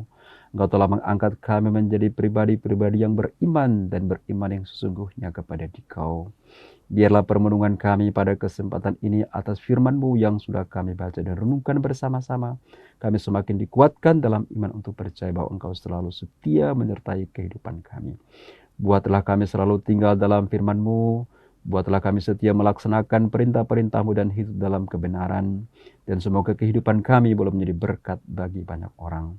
Engkau telah mengangkat kami menjadi pribadi-pribadi yang beriman dan beriman yang sesungguhnya kepada Dikau. Biarlah permenungan kami pada kesempatan ini atas firman-Mu yang sudah kami baca dan renungkan bersama-sama. Kami semakin dikuatkan dalam iman untuk percaya bahwa Engkau selalu setia menyertai kehidupan kami. Buatlah kami selalu tinggal dalam firman-Mu. Buatlah kami setia melaksanakan perintah-perintah-Mu dan hidup dalam kebenaran. Dan semoga kehidupan kami boleh menjadi berkat bagi banyak orang.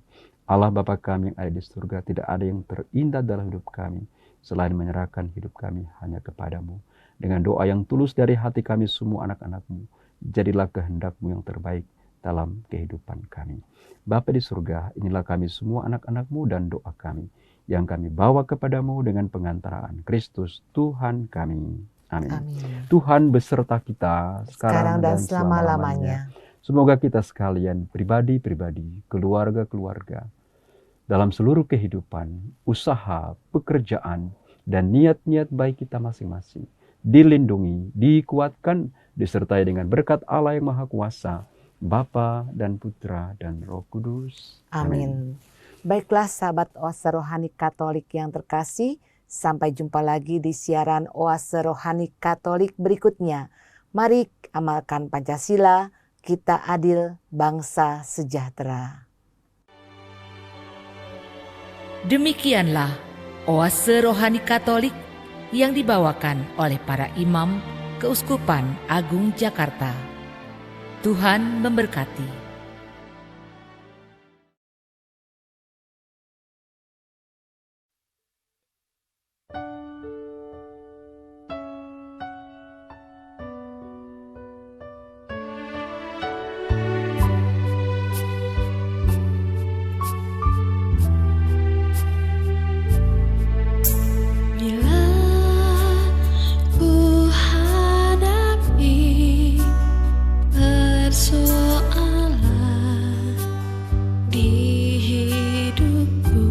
Allah Bapa kami yang ada di surga, tidak ada yang terindah dalam hidup kami selain menyerahkan hidup kami hanya kepada-Mu. Dengan doa yang tulus dari hati kami semua anak-anak-Mu, jadilah kehendak-Mu yang terbaik dalam kehidupan kami. Bapa di surga, inilah kami semua anak-anak-Mu dan doa kami yang kami bawa kepada-Mu dengan pengantaraan Kristus Tuhan kami. Amin. Amin. Tuhan beserta kita Sekarang dan selama-lamanya. Semoga kita sekalian, pribadi-pribadi, keluarga-keluarga, dalam seluruh kehidupan, usaha, pekerjaan, dan niat-niat baik kita masing-masing, dilindungi, dikuatkan, disertai dengan berkat Allah yang Maha Kuasa, Bapa dan Putra dan Roh Kudus. Amin. Baiklah sahabat Oase Rohani Katolik yang terkasih, sampai jumpa lagi di siaran Oase Rohani Katolik berikutnya. Mari amalkan Pancasila, kita adil, bangsa sejahtera. Demikianlah Oase Rohani Katolik yang dibawakan oleh para imam Keuskupan Agung Jakarta. Tuhan memberkati. Di hidupku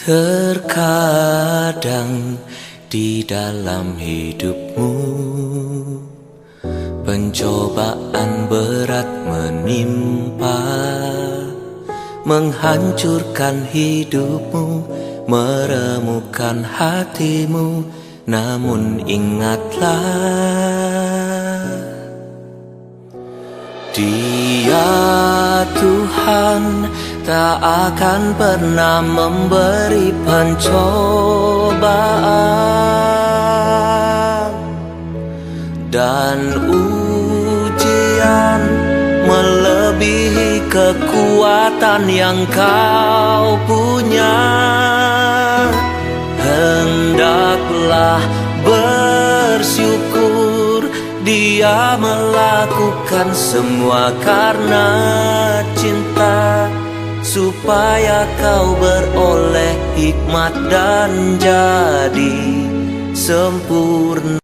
Terkadang di dalam hidupmu pencobaan berat menimpa, menghancurkan hidupmu, meremukkan hatimu. Namun ingatlah, Dia Tuhan tak akan pernah memberi pencobaan dan ujian melebihi kekuatan yang kau punya. Hendaklah bersyukur, Dia melakukan semua karena cinta, supaya kau beroleh hikmat dan jadi sempurna.